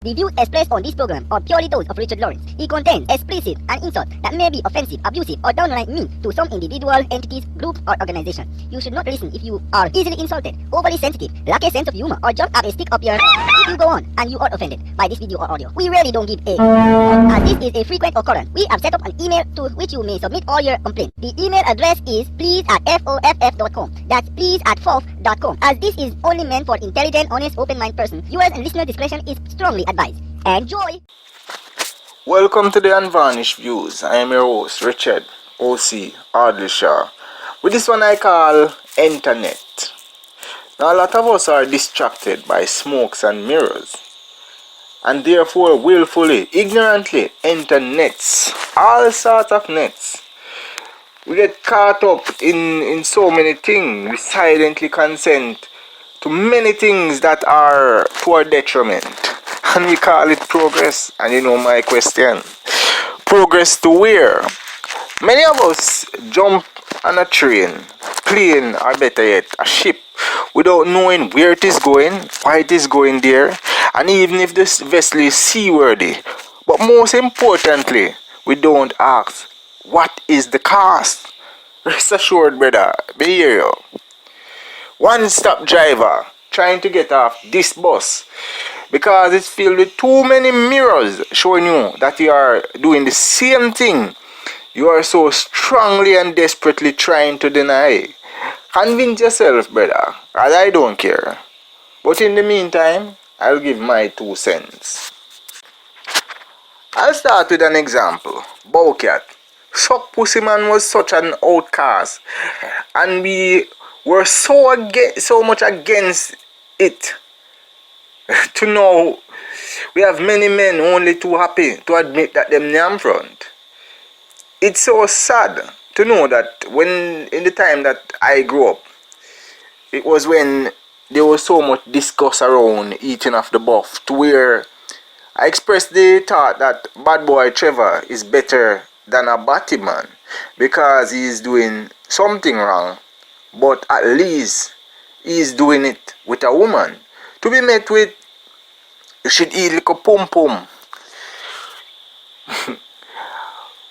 The views expressed on this program are purely those of Richard Lawrence. He contains explicit and insults that may be offensive, abusive, or downright mean to some individual, entities, groups, or organizations. You should not listen if you are easily insulted, overly sensitive, lack a sense of humor, or just have a stick up your... If you go on and you are offended by this video or audio, we really don't give a... As this is a frequent occurrence, we have set up an email to which you may submit all your complaints. The email address is please@foff.com. That's please@foff.com. As this is only meant for intelligent, honest, open-minded person, viewers and listener discretion is strongly advised. Enjoy! Welcome to the Unvarnished Views. I am your host, Richard O.C. Ardlishaw. With this one I call Internet. Now a lot of us are distracted by smokes and mirrors, and therefore willfully, ignorantly enter nets, all sorts of nets. We get caught up in so many things. We silently consent to many things that are to our detriment. And we call it progress. And you know my question. Progress to where? Many of us jump on a train, plane, or better yet, a ship, without knowing where it is going, why it is going there, and even if this vessel is seaworthy. But most importantly, we don't ask, what is the cost? Rest assured, brother, be here you. One-stop driver trying to get off this bus because it's filled with too many mirrors showing you that you are doing the same thing you are so strongly and desperately trying to deny. Convince yourself, brother, as I don't care. But in the meantime, I'll give my 2 cents. I'll start with an example. Bowcat. Suck Pussy Man was such an outcast, and we were so much against it. To know we have many men only too happy to admit that them name front. It's so sad to know that when in the time that I grew up, it was when there was so much discuss around eating of the buff, to where I expressed the thought that bad boy Trevor is better than a Batman because he is doing something wrong, but at least he is doing it with a woman. To be met with, you should eat like a pum pum.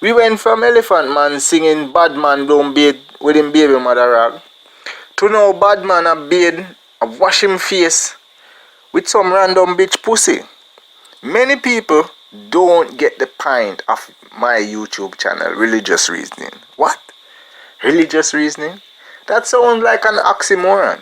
We went from Elephant Man singing Bad Man Don't Bathe with him baby mother rag to now Bad Man a bathe, a wash him face with some random bitch pussy. Many people don't get the point of my YouTube channel, Religious Reasoning. What? Religious reasoning? That sounds like an oxymoron.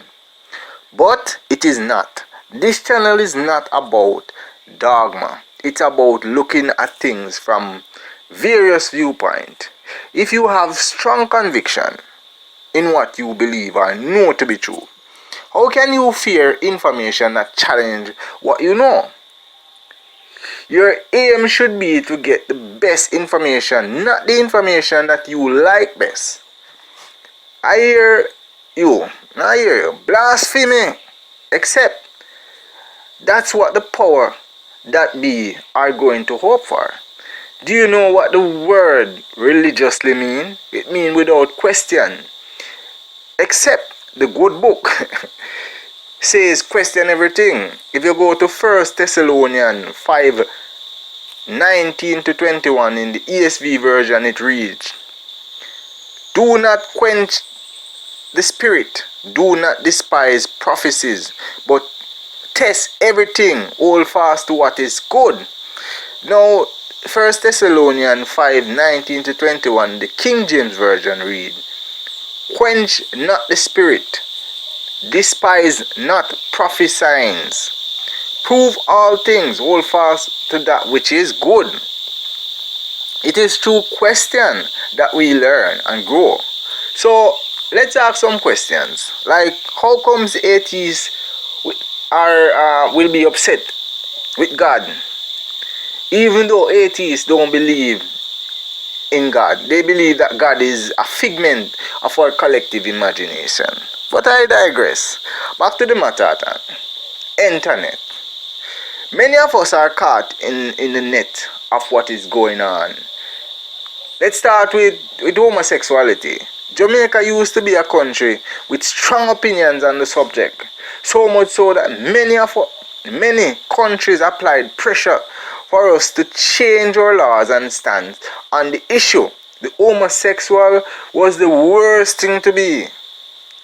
But it is not. This channel is not about dogma. It's about looking at things from various viewpoints. If you have strong conviction in what you believe or know to be true, how can you fear information that challenge what you know? Your aim should be to get the best information, not the information that you like best. I hear you. Blasphemy. Except that's what the power that be are going to hope for. Do you know what the word religiously mean? It means without question. Except the good book says question everything. If you go to 1 Thessalonians 5:19-21 in the ESV version, it reads, do not quench the spirit, do not despise prophecies, but test everything, hold fast to what is good. Now 1 Thessalonians 5:19-21, the King James version read, quench not the spirit, despise not prophesying, prove all things, hold fast to that which is good. It is through question that we learn and grow. So let's ask some questions, like how comes atheists will be upset with God, even though atheists don't believe in God. They believe that God is a figment of our collective imagination. But I digress. Back to the matter at hand. Internet. Many of us are caught in the net of what is going on. Let's start with homosexuality. Jamaica used to be a country with strong opinions on the subject. So much so that many of many countries applied pressure for us to change our laws and stance on the issue. The homosexual was the worst thing to be.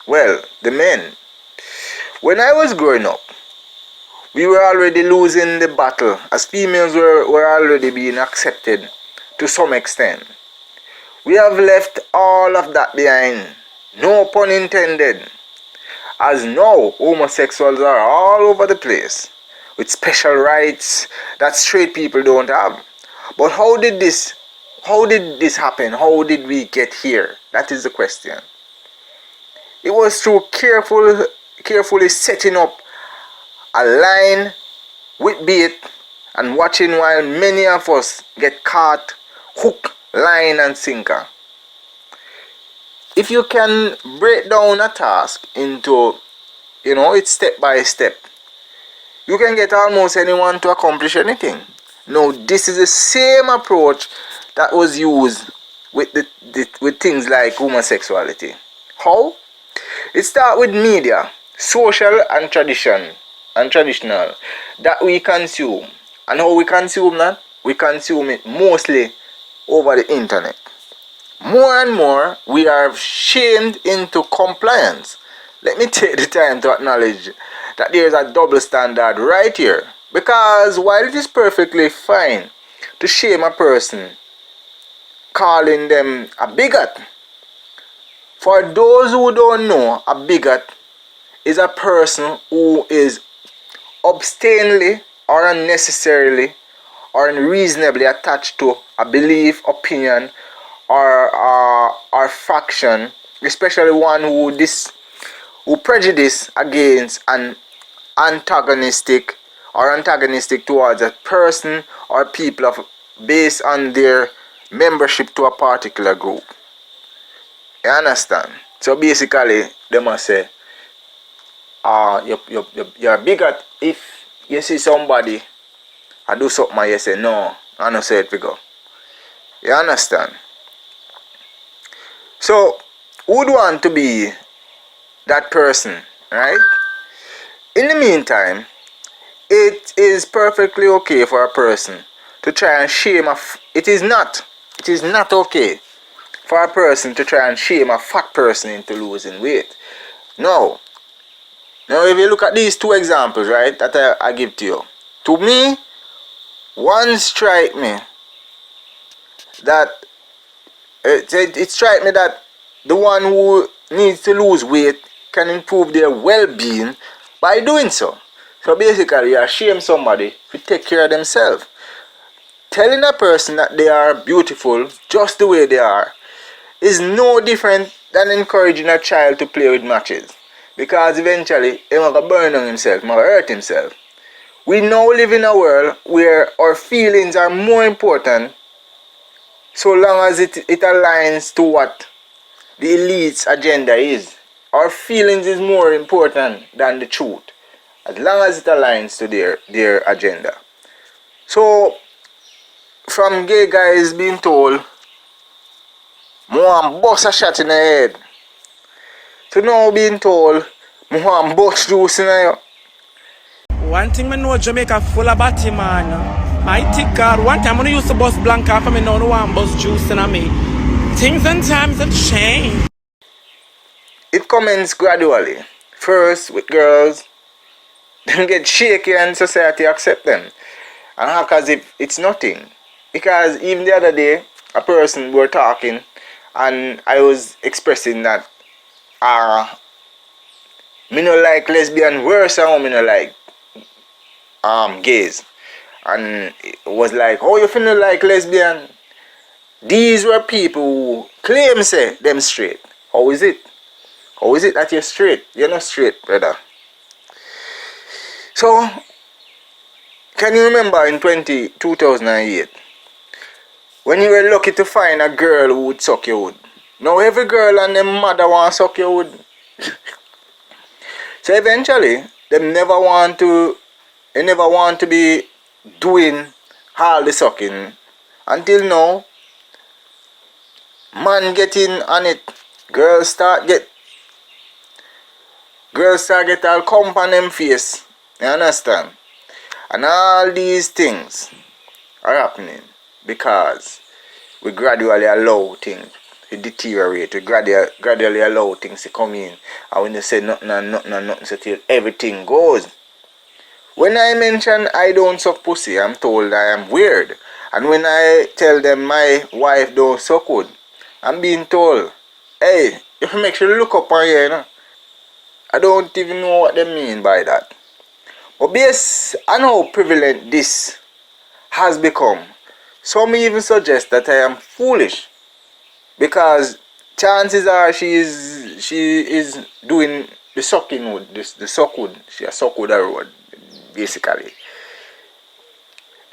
Well, the men. When I was growing up, we were already losing the battle as females were already being accepted to some extent. We have left all of that behind, no pun intended, as now homosexuals are all over the place with special rights that straight people don't have. But how did this happen? How did we get here? That is the question. It was through carefully setting up a line with bait and watching while many of us get caught hook, line and sinker. If you can break down a task into, it's step by step, you can get almost anyone to accomplish anything. Now, this is the same approach that was used with with things like homosexuality. How? It starts with media, social and traditional that we consume. And how we consume that? We consume it mostly over the internet. More and more, we are shamed into compliance. Let me take the time to acknowledge that there is a double standard right here. Because while it is perfectly fine to shame a person, calling them a bigot, for those who don't know, a bigot is a person who is obstinately or unnecessarily or unreasonably attached to a belief, opinion, or faction, especially one who prejudice against an antagonistic towards a person or people based on their membership to a particular group. You understand? So basically, they must say, you're a bigot if you see somebody I do something and you say, no, I don't say it we go. You understand? So, who would want to be that person, right? In the meantime, it is perfectly okay for a person to try and shame it is not okay for a person to try and shame a fat person into losing weight. No. Now, if you look at these two examples, right, that I give to me, one strike me that it strike me that the one who needs to lose weight can improve their well-being by doing so. So basically, you shame somebody to take care of themselves. Telling a person that they are beautiful just the way they are is no different than encouraging a child to play with matches. Because eventually, he will burn on himself, he will hurt himself. We now live in a world where our feelings are more important so long as it aligns to what the elite's agenda is. Our feelings is more important than the truth, as long as it aligns to their agenda. So, from gay guys being told, "Mo bust a shot in the head," to now being told, "Mo bust juice in the." One thing I know, Jamaica full of batty, man. My thick God, one time when I used to bust Blanca for me, now I want bust juice in me. Things and times have changed. It commences gradually. First with girls, then get shaky and society accept them and act as if it's nothing. Because even the other day, a person were talking and I was expressing that me no like lesbian worse than me no like gays. And it was like, oh, you feel like lesbian? These were people who claim say them straight. How is it? How is it that you're straight? You're not straight, brother. So, can you remember in 2008 when you were lucky to find a girl who would suck your wood? Now every girl and their mother want to suck your wood. So eventually, they never want to be doing all the sucking. Until now, man getting on it. Girls start get all comp on them face. You understand? And all these things are happening because we gradually allow things to deteriorate. We gradually allow things to come in. And when you say nothing and nothing and nothing, so till everything goes. When I mention I don't suck pussy, I'm told I am weird. And when I tell them my wife don't suck good, I'm being told, hey, if you make sure you look up on here, you know. I don't even know what they mean by that. But based on how prevalent this has become, some even suggest that I am foolish. Because chances are she is doing the sucking wood, the suck wood. She a suck wood road, basically.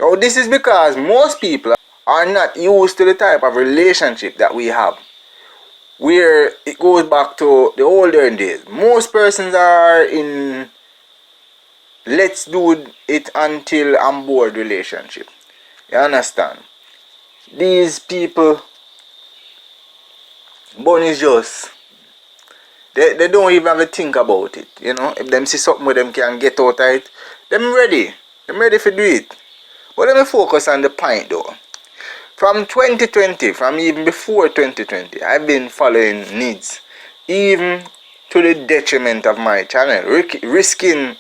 Now this is because most people are not used to the type of relationship that we have, where it goes back to the olden days. Most persons are in let's do it until I'm bored relationship. You understand? These people, bun is just, they don't even have to think about it. You know, if them see something where them can get out of it, them ready. Them ready to do it. But let me focus on the point though. From 2020, from even before 2020, I've been following needs, even to the detriment of my channel, risking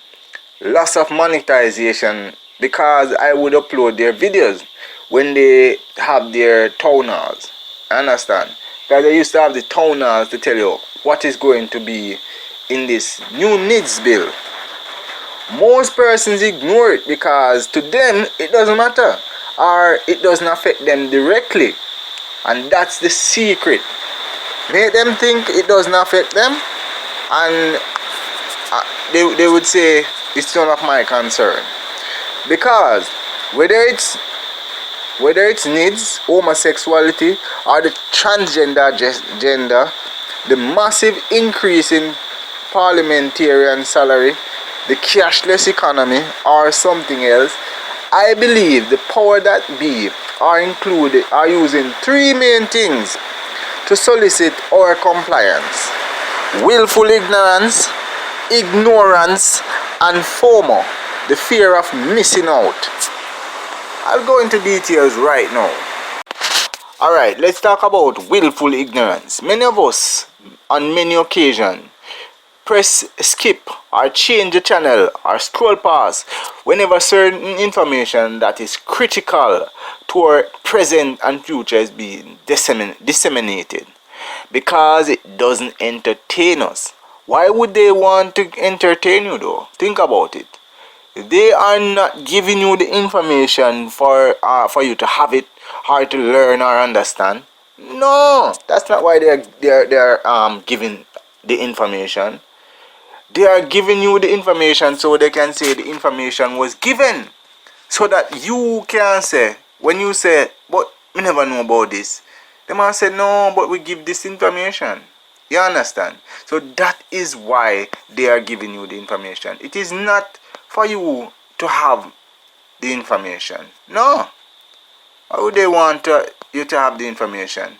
loss of monetization because I would upload their videos when they have their town halls. Understand? Because they used to have the town halls to tell you what is going to be in this new needs bill. Most persons ignore it because to them it doesn't matter, or it doesn't affect them directly, and that's the secret. Make them think it doesn't affect them, and they would say it's none of my concern. Because whether it's needs, homosexuality, or the transgender gender, the massive increase in parliamentarian salary, the cashless economy, or something else, I believe the power that be are using three main things to solicit our compliance: willful ignorance, ignorance, and FOMO, the fear of missing out. I'll go into details right now. Alright, let's talk about willful ignorance. Many of us, on many occasions, press skip or change the channel or scroll past whenever certain information that is critical to our present and future is being disseminated, because it doesn't entertain us. Why would they want to entertain you though? Think about it. They are not giving you the information for you to have it or to learn or understand. No, that's not why they're giving the information. They are giving you the information so they can say the information was given, so that you can say, when you say, but we never know about this, they might say, no, but we give this information. You understand? So that is why they are giving you the information. It is not for you to have the information. No. Why would they want you to have the information?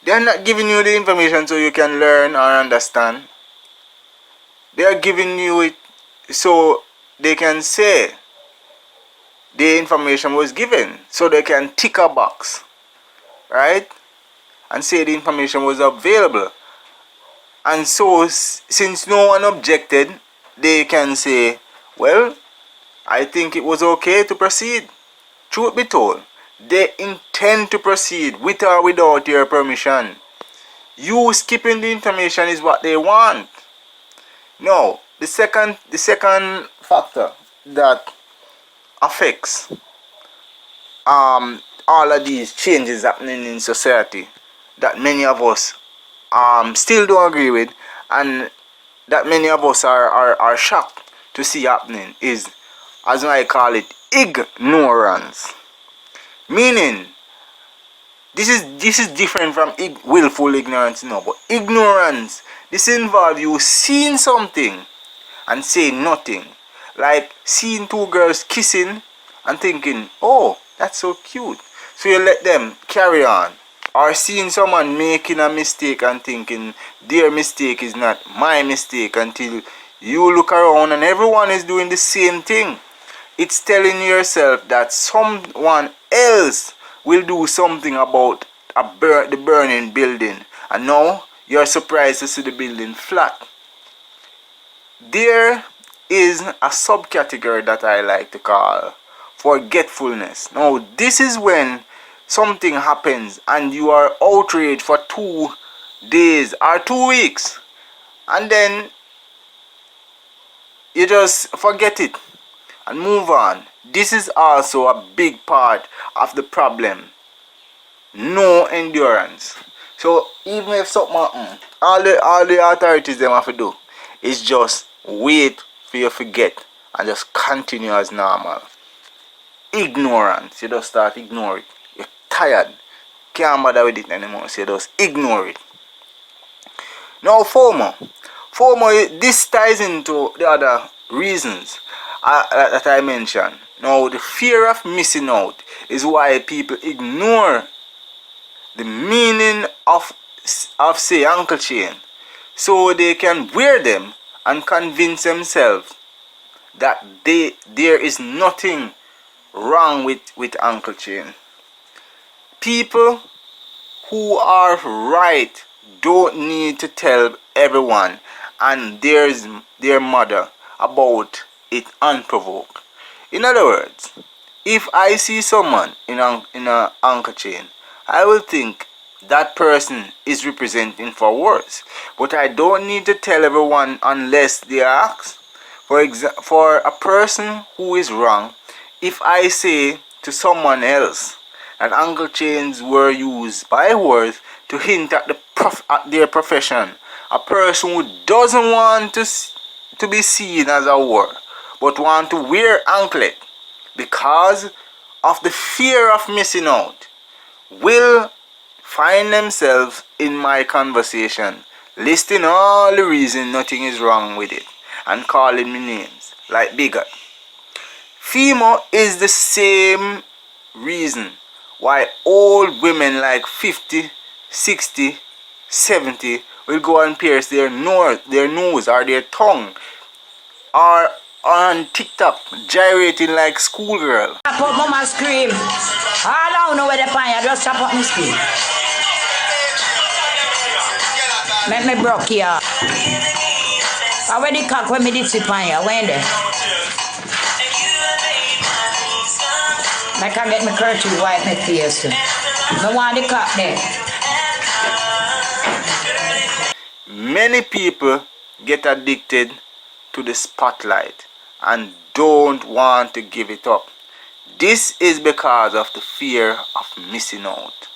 They are not giving you the information so you can learn or understand. They are giving you it so they can say the information was given, so they can tick a box, right? And say the information was available. And so since no one objected, they can say, well, I think it was okay to proceed. Truth be told, they intend to proceed with or without your permission. You skipping the information is what they want. Now, the second factor that affects all of these changes happening in society that many of us still don't agree with, and that many of us are shocked to see happening, is, as I call it, ignorance. Meaning, this is different from willful ignorance, no, but ignorance, this involves you seeing something and saying nothing. Like seeing two girls kissing and thinking, oh, that's so cute. So you let them carry on. or seeing someone making a mistake and thinking their mistake is not my mistake until you look around and everyone is doing the same thing. It's telling yourself that someone else will do something about the burning building, and now you're surprised to see the building flat. There is a subcategory that I like to call forgetfulness. Now, this is when something happens and you are outraged for 2 days or 2 weeks, and then you just forget it and move on. This is also a big part of the problem. No endurance. So even if something happen, all the authorities them have to do is just wait for you to forget and just continue as normal. Ignorance. You just start ignore it. You're tired. Can't bother with it anymore. So you just ignore it. Now FOMO. FOMO, this ties into the other reasons that I mentioned. Now the fear of missing out is why people ignore the meaning of say ankle chain, so they can wear them and convince themselves that there is nothing wrong with ankle chain. People who are right don't need to tell everyone and their mother about it unprovoked. In other words, if I see someone in a ankle chain, I will think that person is representing for worse, but I don't need to tell everyone unless they ask. For a person who is wrong, if I say to someone else that ankle chains were used by words to hint at their profession, a person who doesn't want to be seen as a whore but want to wear anklet because of the fear of missing out, will find themselves in my conversation listing all the reasons nothing is wrong with it and calling me names like bigot. FEMO is the same reason why old women like 50, 60, 70 will go and pierce their nose or their tongue, or on TikTok gyrating like schoolgirl. Chop up mama scream. I don't know where the pan, just chop up my scream. Make me broke here. I already cock when me did sit pan here. When there? Make I get my curtain wipe my face too. No want the cock there. Many people get addicted to the spotlight and don't want to give it up. This is because of the fear of missing out.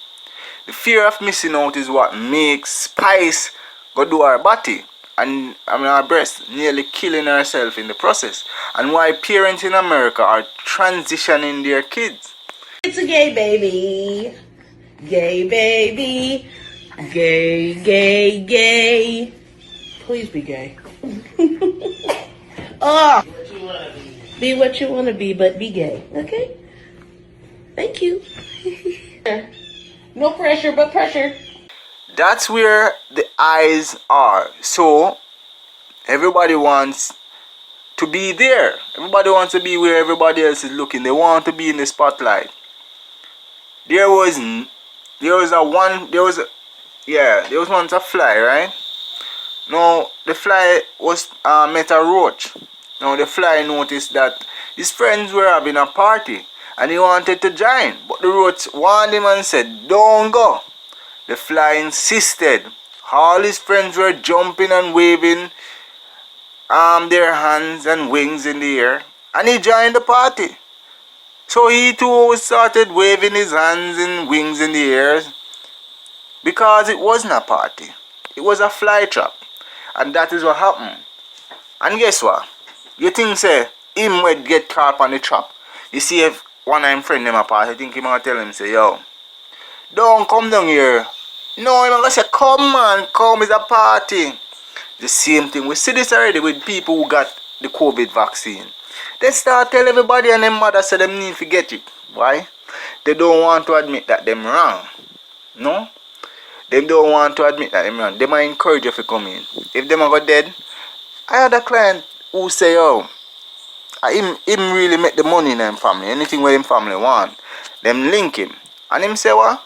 The fear of missing out is what makes Spice go do her body and her breast, nearly killing herself in the process, and why parents in America are transitioning their kids. It's a gay baby. Gay baby. Gay, gay, gay. Please be gay. Oh, be what you want to be, but be gay. Okay? Thank you. No pressure, but pressure. That's where the eyes are. So everybody wants to be there. Everybody wants to be where everybody else is looking. They want to be in the spotlight. There was once a fly, right? Now the fly was met a roach. Now the fly noticed that his friends were having a party and he wanted to join, but the roach warned him and said, "Don't go." The fly insisted. All his friends were jumping and waving their hands and wings in the air, and he joined the party. So he too started waving his hands and wings in the air, because it wasn't a party. It was a fly trap. And that is what happened. And guess what? You think say him would get caught on the trap. You see, if one of him friend them apart, I think he might tell him, say, "Yo, don't come down here." No, I'm gonna say, "Come man, come, it's a party." The same thing. We see this already with people who got the COVID vaccine. They start tell everybody and them mother say them need to get it. Why? They don't want to admit that them wrong. No? Them don't want to admit that them wrong. They might encourage you to come in. If them are go dead, I had a client who say, oh, him really make the money in them family. Anything where him family want, them link him. And him say what?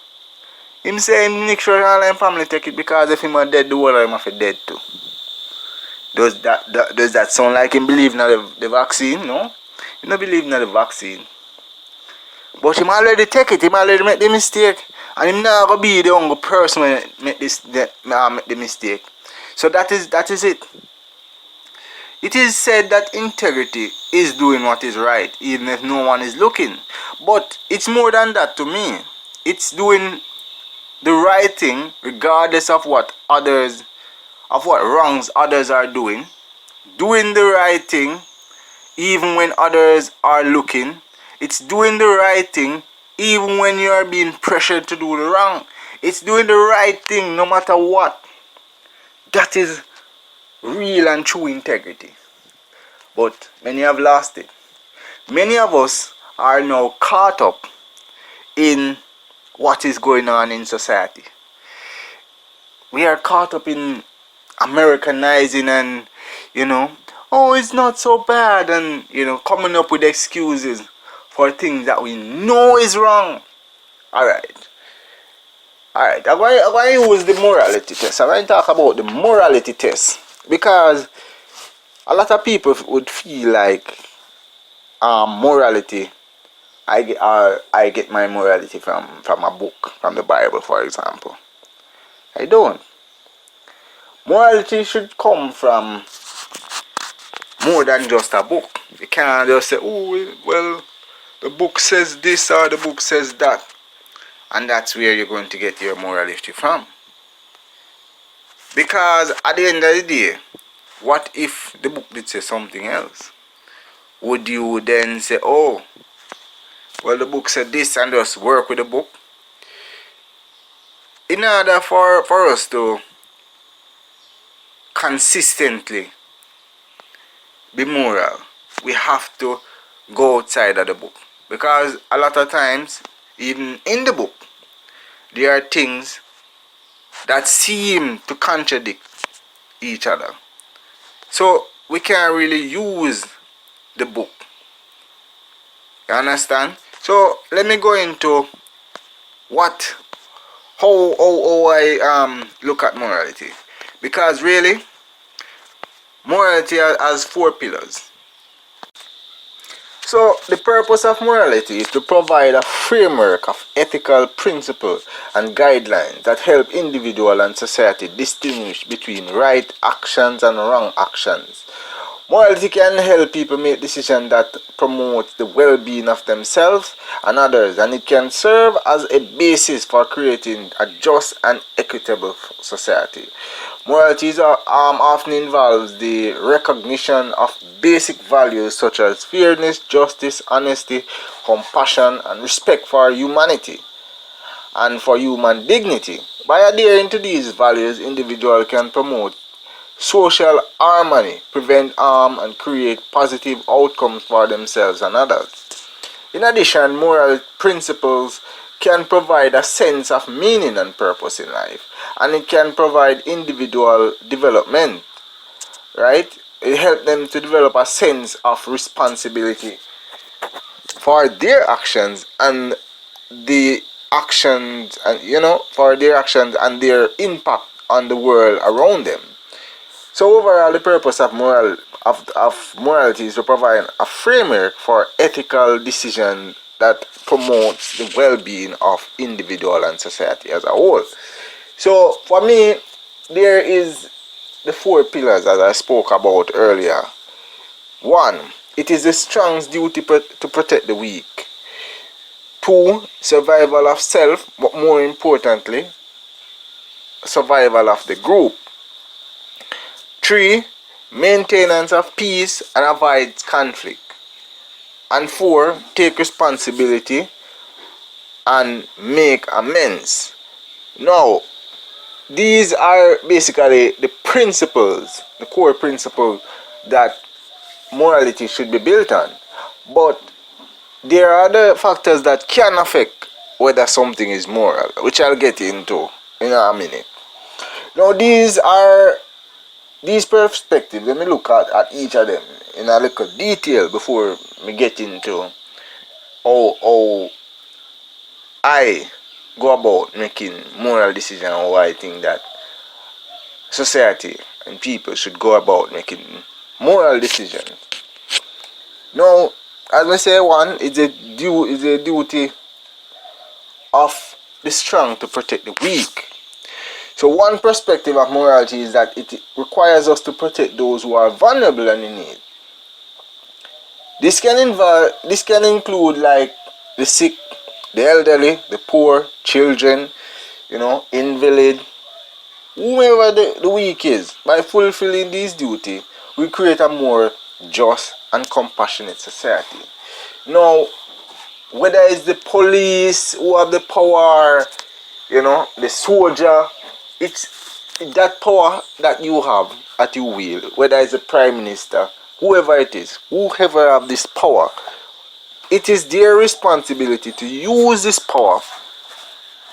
Him say him make sure all them family take it because if him are dead, the whole of him have to dead too. Does that sound like him believe in the vaccine? No? He don't believe in the vaccine. But him already take it, him already make the mistake. And him not gonna be the only person when make the mistake. So that is it. It is said that integrity is doing what is right, even if no one is looking. But it's more than that to me. It's doing the right thing regardless of what wrongs others are doing. Doing the right thing even when others are looking. It's doing the right thing even when you are being pressured to do the wrong. It's doing the right thing no matter what. That is real and true integrity. But many have lost it. Many of us are now caught up in what is going on in society. We are caught up in Americanizing and, oh, it's not so bad, and, coming up with excuses for things that we know is wrong. Alright, I'm going to use the morality test. I'm going to talk about the morality test because a lot of people would feel like morality, I get my morality from a book, from the Bible, for example. I don't. Morality should come from more than just a book. You can't just say, oh, well, the book says this or the book says that. And that's where you're going to get your morality from. Because at the end of the day, what if the book did say something else? Would you then say, oh, well, the book said this and just work with the book? In order for us to consistently be moral, we have to go outside of the book. Because a lot of times, even in the book, there are things that seem to contradict each other. So we can't really use the book. You understand? So let me go into how I look at morality. Because really, morality has 4 pillars. So the purpose of morality is to provide a framework of ethical principles and guidelines that help individual and society distinguish between right actions and wrong actions. Morality can help people make decisions that promote the well-being of themselves and others, and it can serve as a basis for creating a just and equitable society. Morality often involves the recognition of basic values such as fairness, justice, honesty, compassion, and respect for humanity and for human dignity. By adhering to these values, individuals can promote social harmony, prevent harm, and create positive outcomes for themselves and others. In addition, moral principles can provide a sense of meaning and purpose in life, and it can provide individual development, right? It helps them to develop a sense of responsibility for their actions and the actions, and for their actions and their impact on the world around them. So overall, the purpose of morality is to provide a framework for ethical decision that promotes the well-being of individual and society as a whole. So for me, there is the 4 pillars as I spoke about earlier. 1, it is the strong's duty to protect the weak. 2, survival of self, but more importantly, survival of the group. 3, maintenance of peace and avoid conflict. And 4, take responsibility and make amends. Now, these are basically the principles, the core principles that morality should be built on. But there are other factors that can affect whether something is moral, which I'll get into in a minute. Now these perspectives, let me look at each of them in a little detail before we get into how I go about making moral decisions, and how I think that society and people should go about making moral decisions. Now, as I say, one is a duty of the strong to protect the weak. So one perspective of morality is that it requires us to protect those who are vulnerable and in need. This can include like the sick, the elderly, the poor, children, invalid, whomever the weak is. By fulfilling this duty, we create a more just and compassionate society. Now, whether it's the police who have the power, the soldier, it's that power that you have at your will, whether it's the prime minister, whoever it is, whoever have this power, it is their responsibility to use this power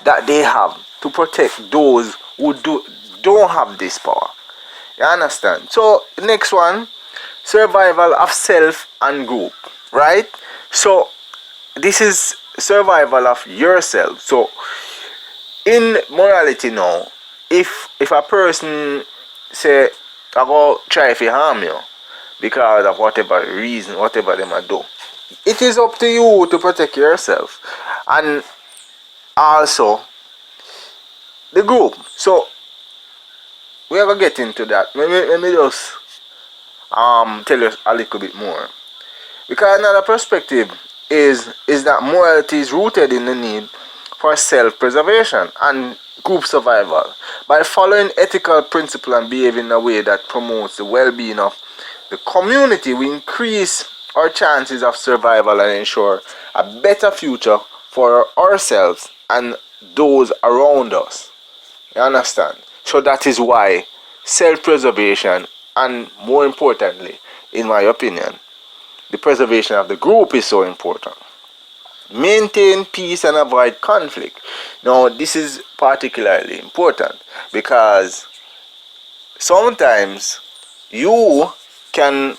that they have to protect those who don't have this power. You understand? So next one, survival of self and group, right? So this is survival of yourself. So in morality now, if a person say I go try to harm you because of whatever reason, whatever they might do, it is up to you to protect yourself and also the group. So we are gonna get into that. Let me just tell you a little bit more. Because another perspective is that morality is rooted in the need for self-preservation and group survival. By following ethical principles and behaving in a way that promotes the well-being of the community, we increase our chances of survival and ensure a better future for ourselves and those around us. You understand? So that is why self-preservation and, more importantly, in my opinion, the preservation of the group is so important. Maintain peace and avoid conflict. Now, this is particularly important because sometimes you can,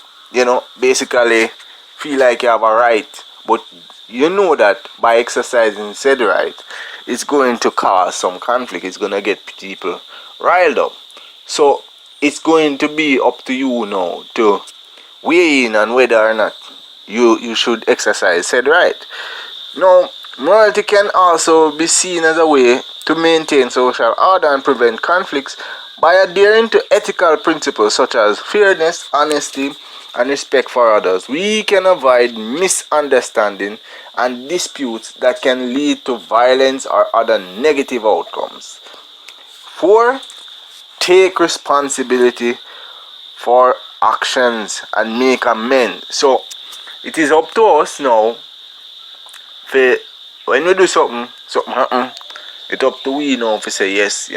basically feel like you have a right, but you know that by exercising said right, it's going to cause some conflict. It's going to get people riled up. So it's going to be up to you now to weigh in on whether or not you should exercise said right. Now, morality can also be seen as a way to maintain social order and prevent conflicts by adhering to ethical principles such as fairness, honesty, and respect for others. We can avoid misunderstanding and disputes that can lead to violence or other negative outcomes. 4. Take responsibility for actions and make amends. So it is up to us now. When we do something happen, it's up to we now to say yes,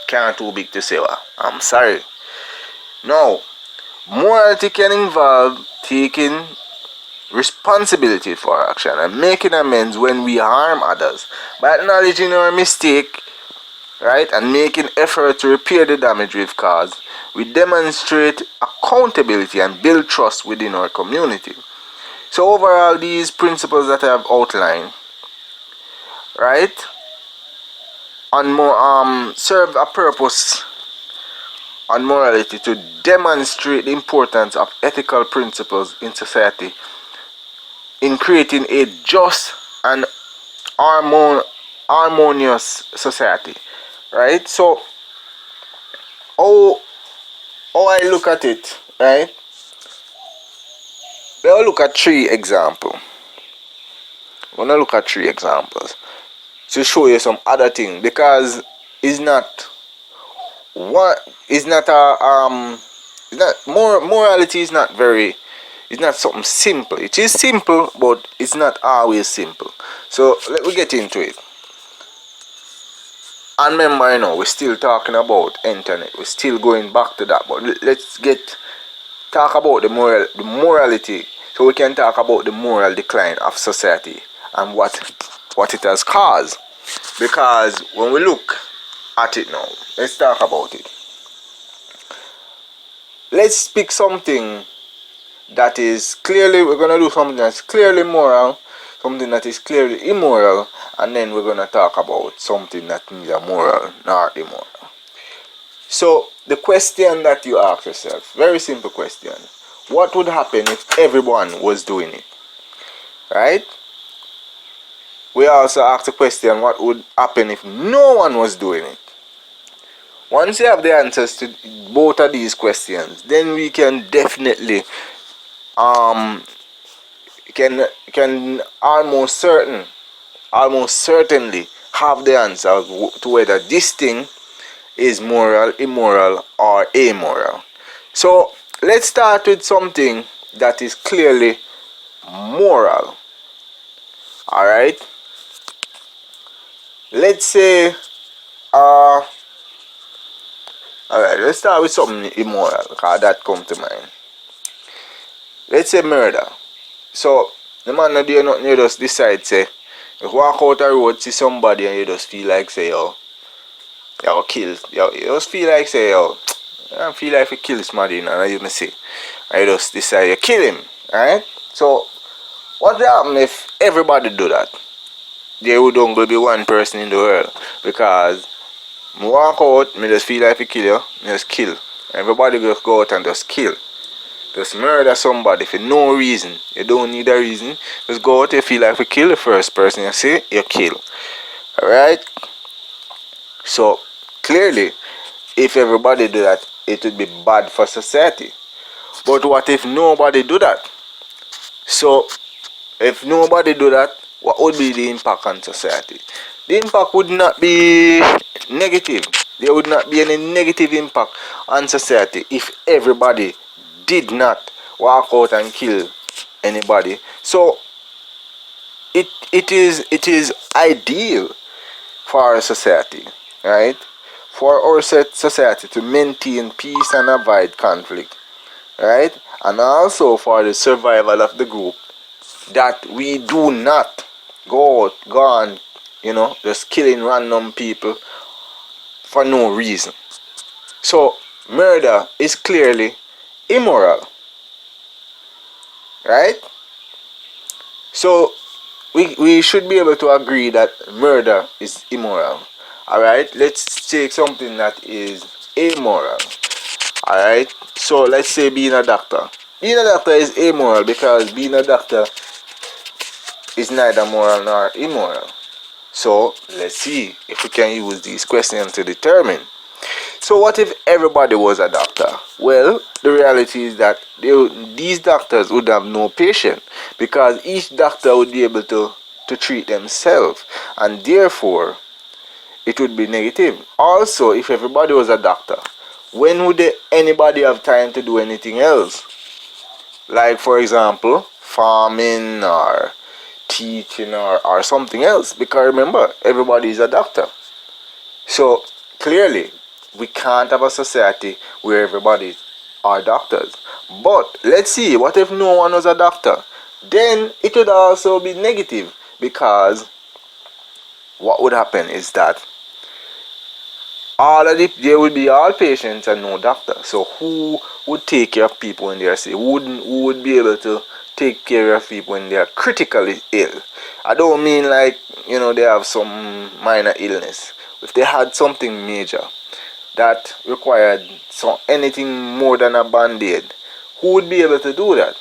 can't too big to say, well, I'm sorry. Now, morality can involve taking responsibility for action and making amends when we harm others. By acknowledging our mistake, right, and making effort to repair the damage we've caused, we demonstrate accountability and build trust within our community. So overall, these principles that I have outlined, right, serve a purpose on morality to demonstrate the importance of ethical principles in society in creating a just and harmonious society, right? So how I look at it, right? We'll look at 3 examples. We're gonna look at 3 examples to show you some other thing, because it's not morality is not it's not something simple. It is simple, but it's not always simple. So let me get into it. And remember, we're still talking about internet. We're still going back to that, but let's talk about the morality, so we can talk about the moral decline of society and what what it has caused. Because when we look at it now, let's talk about it. Let's pick something that is clearly, we're going to do something that's clearly moral, something that is clearly immoral, and then we're going to talk about something that neither moral nor immoral. So the question that you ask yourself, very simple question, what would happen if everyone was doing it? Right? We also ask the question, what would happen if no one was doing it? Once you have the answers to both of these questions, then we can definitely can almost certainly have the answer to whether this thing is moral, immoral, or amoral. So let's start with something that is clearly moral. Alright? Let's say alright, let's start with something immoral, because that comes to mind. Let's say murder. So the man not do nothing, you just decide, say, you walk out the road, see somebody, and you just feel like, say, yo, you kill. You just feel like, say, yo, I feel like you kill somebody, and you say, and you just decide you kill him. Alright? So what will happen if everybody do that? There would only be one person in the world. Because I walk out, I just feel like you kill you, I just kill. Everybody just go out and just kill. Just murder somebody for no reason. You don't need a reason. Just go out, you feel like you kill the first person you see, you kill. Alright? So clearly, if everybody do that, it would be bad for society. But what if nobody do that? So if nobody do that, what would be the impact on society? The impact would not be negative. There would not be any negative impact on society if everybody did not walk out and kill anybody. So it is ideal for our society, right? For our society to maintain peace and avoid conflict, right? And also for the survival of the group, that we do not go on, just killing random people for no reason. So murder is clearly immoral, right? So we should be able to agree that murder is immoral. Alright, let's take something that is amoral. Alright, so let's say being a doctor. Being a doctor is amoral because being a doctor is neither moral nor immoral. So let's see if we can use these questions to determine. So what if everybody was a doctor? Well, the reality is that these doctors would have no patient, because each doctor would be able to treat themselves, and therefore it would be negative. Also, if everybody was a doctor, when would anybody have time to do anything else? Like, for example, farming or teaching or something else. Because remember, everybody is a doctor. So clearly, we can't have a society where everybody are doctors. But let's see, what if no one was a doctor? Then it would also be negative, because what would happen is that there would be all patients and no doctor. So who would take care of people when they are sick? Who would be able to take care of people when they are critically ill? I don't mean like, they have some minor illness. If they had something major that required anything more than a band-aid, who would be able to do that?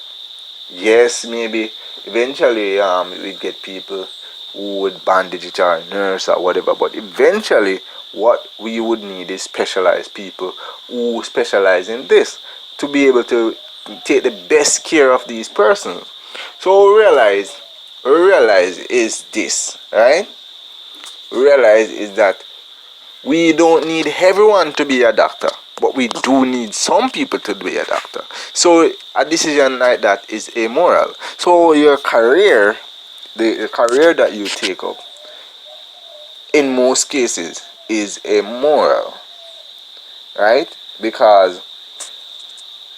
Yes, maybe eventually we'd get people who would bandage it, or a nurse or whatever, but eventually what we would need is specialized people who specialize in this to be able to take the best care of these persons. So we realize is this, right? We realize is that we don't need everyone to be a doctor, but we do need some people to be a doctor. So a decision like that is amoral. So your career, the career that you take up, in most cases is immoral, right? Because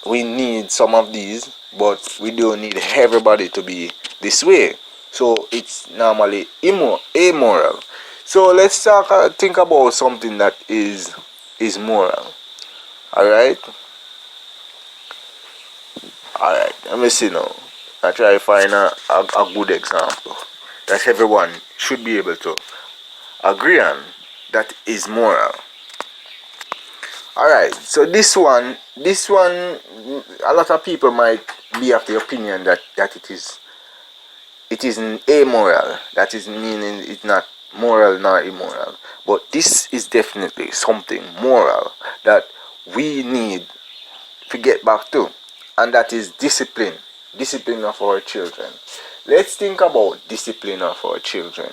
we need some of these, but we don't need everybody to be this way. So it's normally amoral. So let's think about something that is moral. Alright? Alright, let me see now. I try to find a good example that everyone should be able to agree on that is moral. Alright, so this one, a lot of people might be of the opinion that it is amoral. That is meaning it's not moral nor immoral. But this is definitely something moral that we need to get back to, and that is discipline of our children. Let's think about discipline of our children.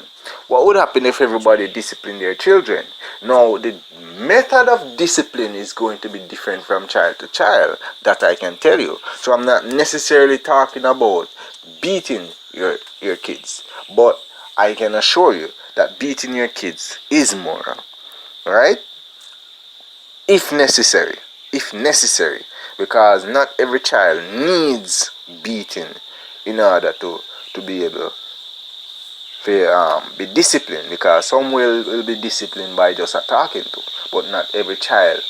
What would happen if everybody disciplined their children? Now, the method of discipline is going to be different from child to child, that I can tell you. So I'm not necessarily talking about beating your kids, but I can assure you that beating your kids is moral, right? If necessary, because not every child needs beating in order to be able to be disciplined, because some will be disciplined by just talking to, but not every child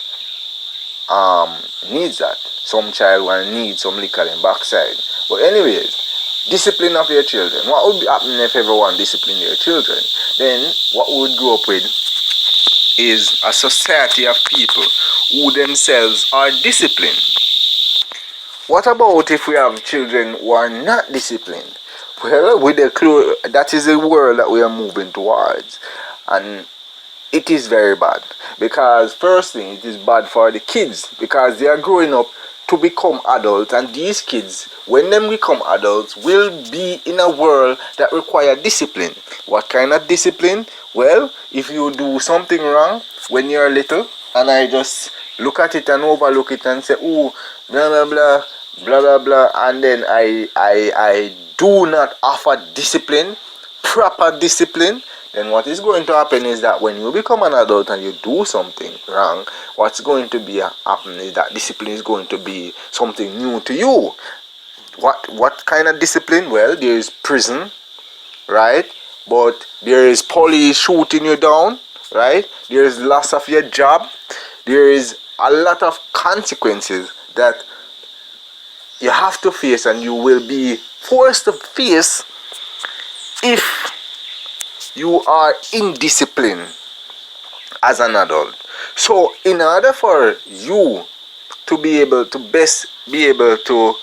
needs that. Some child will need some liquor in backside. But anyways, discipline of your children. What would be happening if everyone disciplined their children? Then what we would grow up with is a society of people who themselves are disciplined. What about if we have children who are not disciplined? Well, with the clue, that is the world that we are moving towards, and it is very bad. Because first thing, it is bad for the kids, because they are growing up to become adults, and these kids, when they become adults, will be in a world that require discipline. What kind of discipline? Well, if you do something wrong when you're little, and I just look at it and overlook it and say, oh, blah blah blah, blah blah blah, and then I do not offer discipline, proper discipline, then what is going to happen is that when you become an adult and you do something wrong, what's going to be happen is that discipline is going to be something new to you. What kind of discipline? Well, there is prison, right? But there is police shooting you down, right? There is loss of your job. There is a lot of consequences that you have to face, and you will be forced to face if you are indisciplined as an adult. So in order for you to be able to best be able to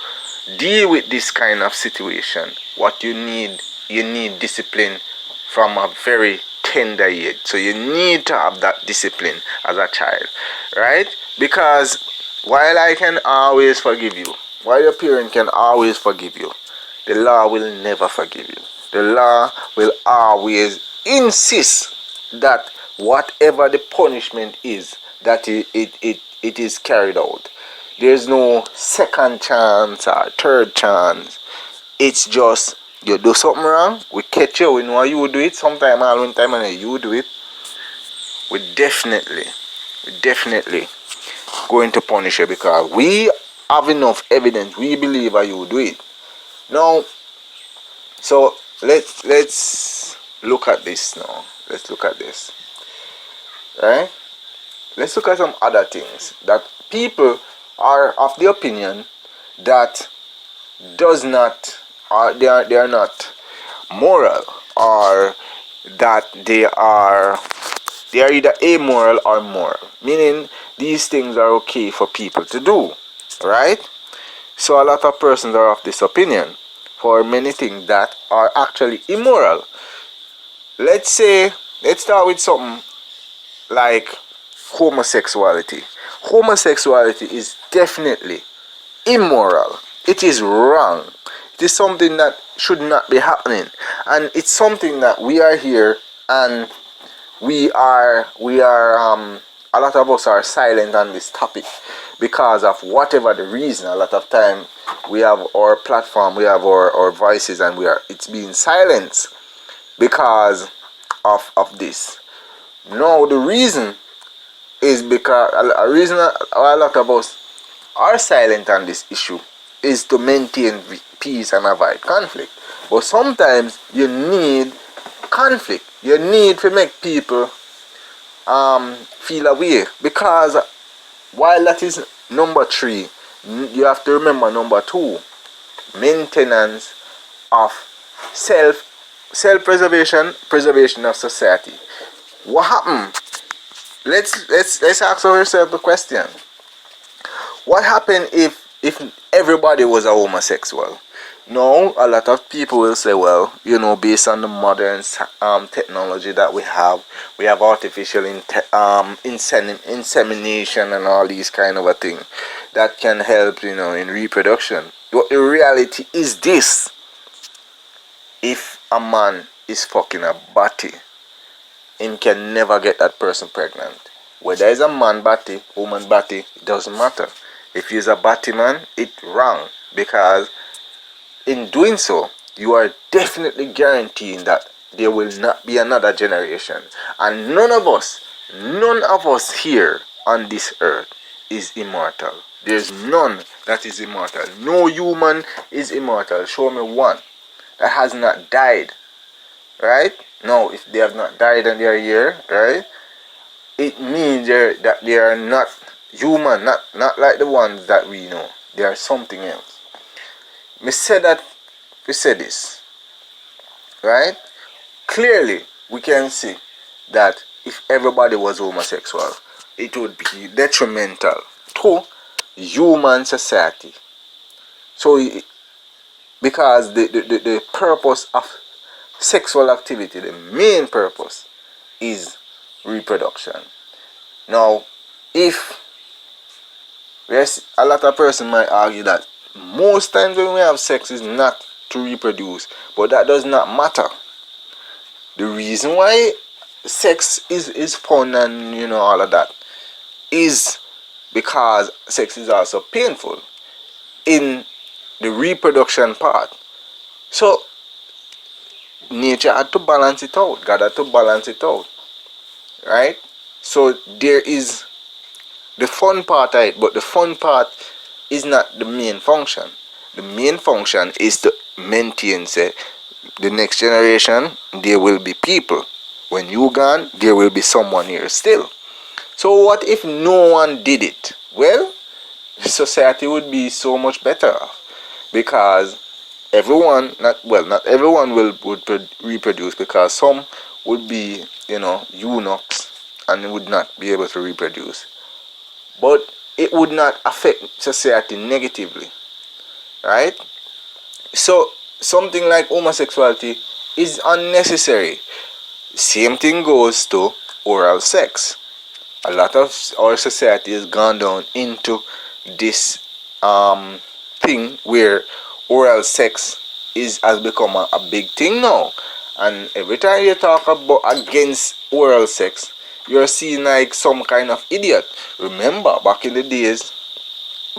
deal with this kind of situation, what you need discipline from a very tender age. So you need to have that discipline as a child, right? Because while I can always forgive you, while your parent can always forgive you, the law will never forgive you. The law will always insist that whatever the punishment is, that it is carried out. There's no second chance or third chance. It's just, you do something wrong, we catch you, we know you will do it sometime, all one time, and you do it. We definitely going to punish you, because we have enough evidence, we believe that you will do it. Now, so let's look at this now. Let's look at this. Right? Let's look at some other things that people are of the opinion that does not, they are not moral, or that they are either amoral or moral. Meaning these things are okay for people to do. Right? So a lot of persons are of this opinion for many things that are actually immoral. Let's start with something like homosexuality. Homosexuality is definitely immoral. It is wrong. It is something that should not be happening. And it's something that we are here, and we are a lot of us are silent on this topic because of whatever the reason. A lot of time we have our platform, we have our voices, and it's being silenced because of this. No, the reason is because a reason a lot of us are silent on this issue is to maintain peace and avoid conflict. But sometimes you need conflict. You need to make people feel away, because while that is number 3, you have to remember number 2, maintenance of self-preservation, preservation of society. What happened? Let's ask ourselves the question: what happened if everybody was a homosexual? Now, a lot of people will say, well, based on the modern technology that we have artificial insemination and all these kind of a thing that can help, in reproduction. But the reality is this: if a man is fucking a body, him can never get that person pregnant. Whether it's a man body, woman body, it doesn't matter. If he's a body man, it's wrong, because in doing so, you are definitely guaranteeing that there will not be another generation. And none of us here on this earth is immortal. There's none that is immortal. No human is immortal. Show me one that has not died. Right? No, if they have not died and they are here, right? It means that they are not human, not like the ones that we know. They are something else. We said this, right? Clearly, we can see that if everybody was homosexual, it would be detrimental to human society. So, because the purpose of sexual activity, the main purpose, is reproduction. Now, if a lot of person might argue that most times when we have sex is not to reproduce, but that does not matter. The reason why sex is fun and all of that is because sex is also painful in the reproduction part. So nature had to balance it out. God had to balance it out, right? So there is the fun part of it, but the fun part is not the main function. The main function is to maintain, say, the next generation. There will be people. When you gone, there will be someone here still. So what if no one did it? Well, society would be so much better off, because everyone, not everyone would reproduce, because some would be, eunuchs and would not be able to reproduce. But it would not affect society negatively, right? So something like homosexuality is unnecessary. Same thing goes to oral sex. A lot of our society has gone down into this thing where oral sex has become a big thing now. And every time you talk about against oral sex, you're seen like some kind of idiot. Remember, back in the days,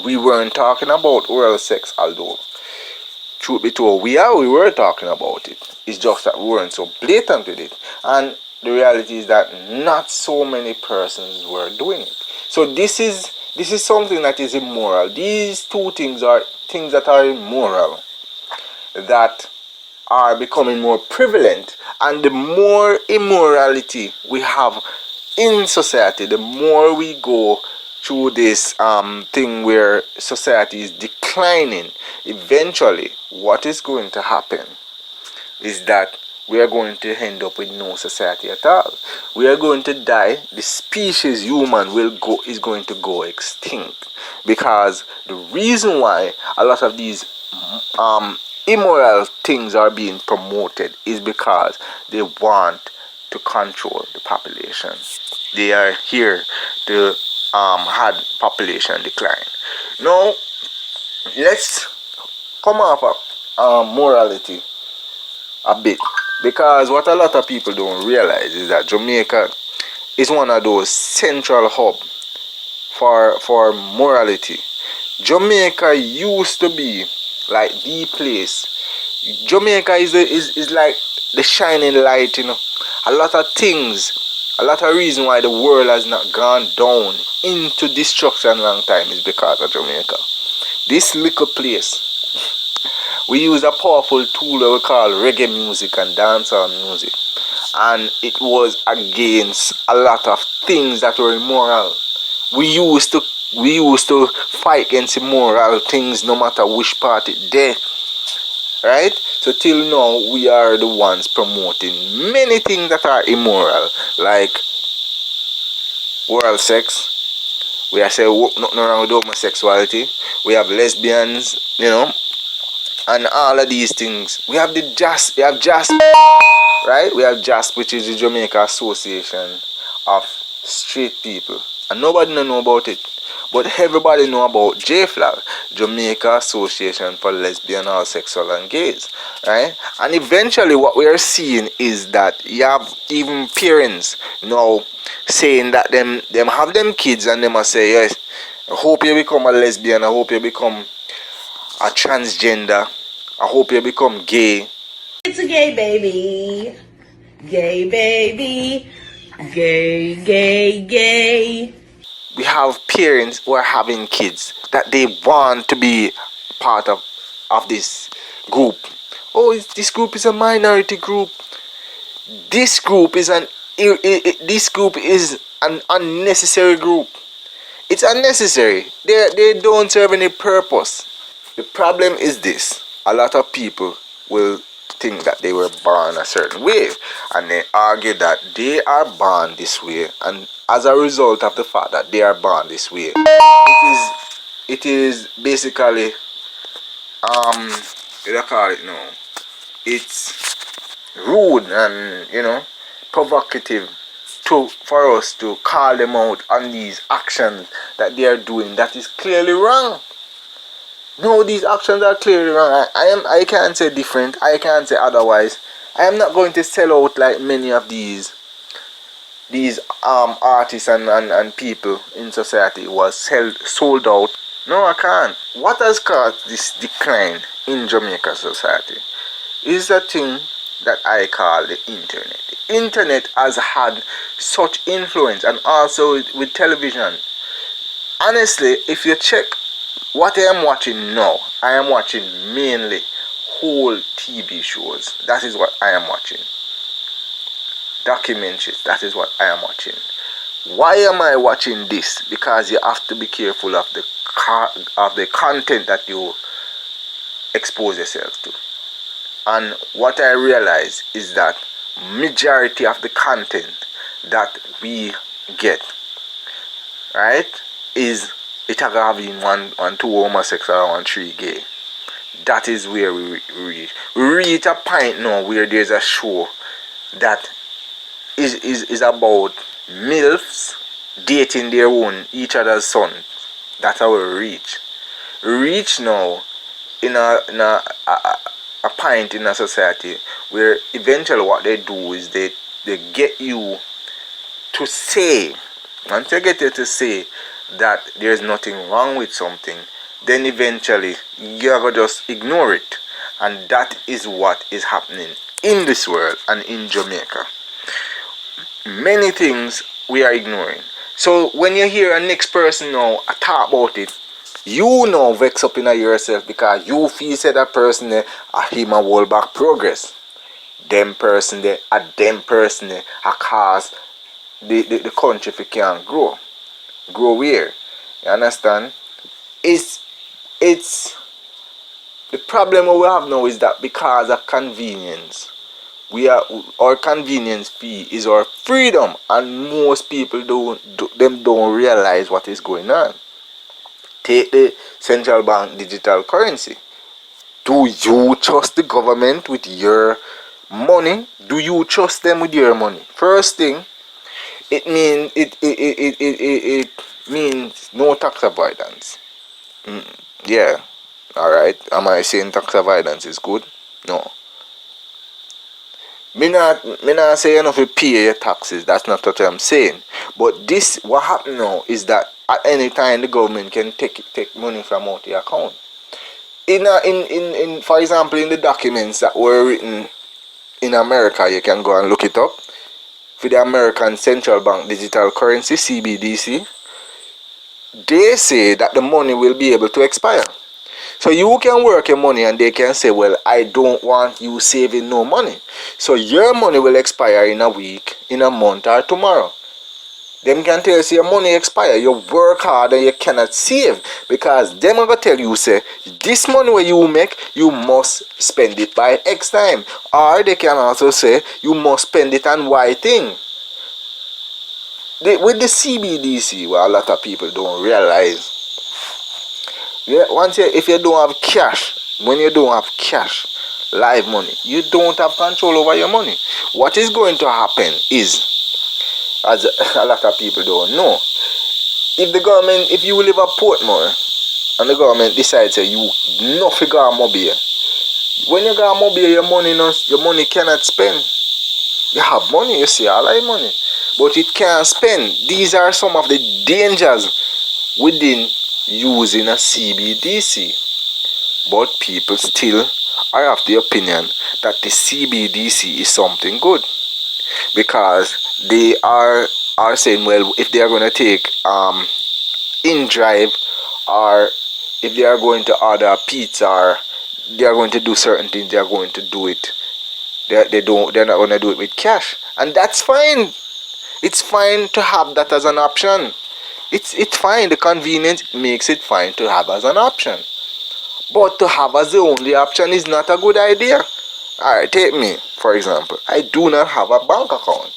we weren't talking about oral sex, although truth be told, we were talking about it. It's just that we weren't so blatant with it. And the reality is that not so many persons were doing it. So this is something that is immoral. These two things are things that are immoral, that are becoming more prevalent. And the more immorality we have in society, the more we go through this thing where society is declining, eventually what is going to happen is that we are going to end up with no society at all. We are going to die. The species human is going to go extinct, because the reason why a lot of these immoral things are being promoted is because they want to control the population. They are here to have population decline. Now, let's come off of morality a bit, because what a lot of people don't realize is that Jamaica is one of those central hubs for morality. Jamaica used to be like the place. Jamaica is like the shining light, A lot of things, a lot of reason why the world has not gone down into destruction long time is because of Jamaica. This little place We use a powerful tool that we call reggae music and dancehall music. And it was against a lot of things that were immoral. We used to fight against immoral things no matter which party there. Right? So till now we are the ones promoting many things that are immoral, like oral sex. We are saying nothing wrong with homosexuality. We have lesbians, and all of these things. We have JASP, right? We have JASP, which is the Jamaica Association of Straight People, and nobody know about it. But everybody know about JFLAG, Jamaica Association for Lesbian, Homosexual and Gays, right? And eventually what we are seeing is that you have even parents now saying that them have them kids and they must say, yes, I hope you become a lesbian, I hope you become a transgender, I hope you become gay. It's a gay baby. Gay baby. Gay, gay, gay. We have parents who are having kids that they want to be part of this group. Oh, this group is a minority group. This group is an unnecessary group. It's unnecessary. They don't serve any purpose. The problem is this: a lot of people will think that they were born a certain way, and they argue that they are born this way, and as a result of the fact that they are born this way, it is basically what do you call it now? It's rude and provocative for us to call them out on these actions that they are doing that is clearly wrong. No, these actions are clearly wrong. I can't say different. I can't say otherwise. I am not going to sell out like many of these artists and people in society was sold out. No, I can't. What has caused this decline in Jamaica society is a thing that I call the internet. The internet has had such influence, and also with television. Honestly, if you check what I am watching now, I am watching mainly whole TV shows. That is what I am watching. Documentaries, that is what I am watching. Why am I watching this? Because you have to be careful of the content that you expose yourself to. And what I realize is that majority of the content that we get, right, is it having one two homosexual, 1 3 gay. That is where we reach. We reach a point now where there's a show that is about MILFs dating each other's son. That's how we reach. We reach now in a point in a society where eventually what they do is they get you to say, once they get you to say that there's nothing wrong with something, then eventually you're going to just ignore it. And that is what is happening in this world and in Jamaica. Many things we are ignoring. So when you hear a next person now talk about it, you now vex up in yourself because you feel say that person there him a hold back progress. Them person there a cause the country if it can't grow. Grow where? You understand? It's the problem we have now is that because of convenience, our convenience fee is our freedom, and most people don't realize what is going on. Take the central bank digital currency. Do you trust the government with your money? Do you trust them with your money? First thing, it means no tax avoidance. Yeah. Alright. Am I saying tax avoidance is good? No. Me not say you have to pay your taxes. That's not what I'm saying. But what happens now is that at any time the government can take money from out your account. In for example, in the documents that were written in America, you can go and look it up. For the American Central Bank Digital Currency, CBDC, they say that the money will be able to expire. So you can work your money and they can say, well, I don't want you saving no money. So your money will expire in a week, in a month, or tomorrow. Them can tell you, say, your money expire. You work hard and you cannot save. Because them are going to tell you, say, this money where you make, you must spend it by X time. Or they can also say, you must spend it on Y thing. With the CBDC, what a lot of people don't realize, if you don't have cash, when you don't have cash, live money, you don't have control over your money. What is going to happen is, as a lot of people don't know, if you live at Portmore and the government decides that you not figure out mobile, when you got mobile, your money cannot spend. You have money, you see, I like money, but it can't spend. These are some of the dangers within using a CBDC. But people still are of the opinion that the CBDC is something good, because they are saying, well, if they are going to take in drive, or if they are going to order a pizza, or they are going to do certain things, they are going to do it. They're not going to do it with cash, and that's fine. It's fine to have that as an option. It's fine. The convenience makes it fine to have as an option. But to have as the only option is not a good idea. Alright, take me, for example. I do not have a bank account.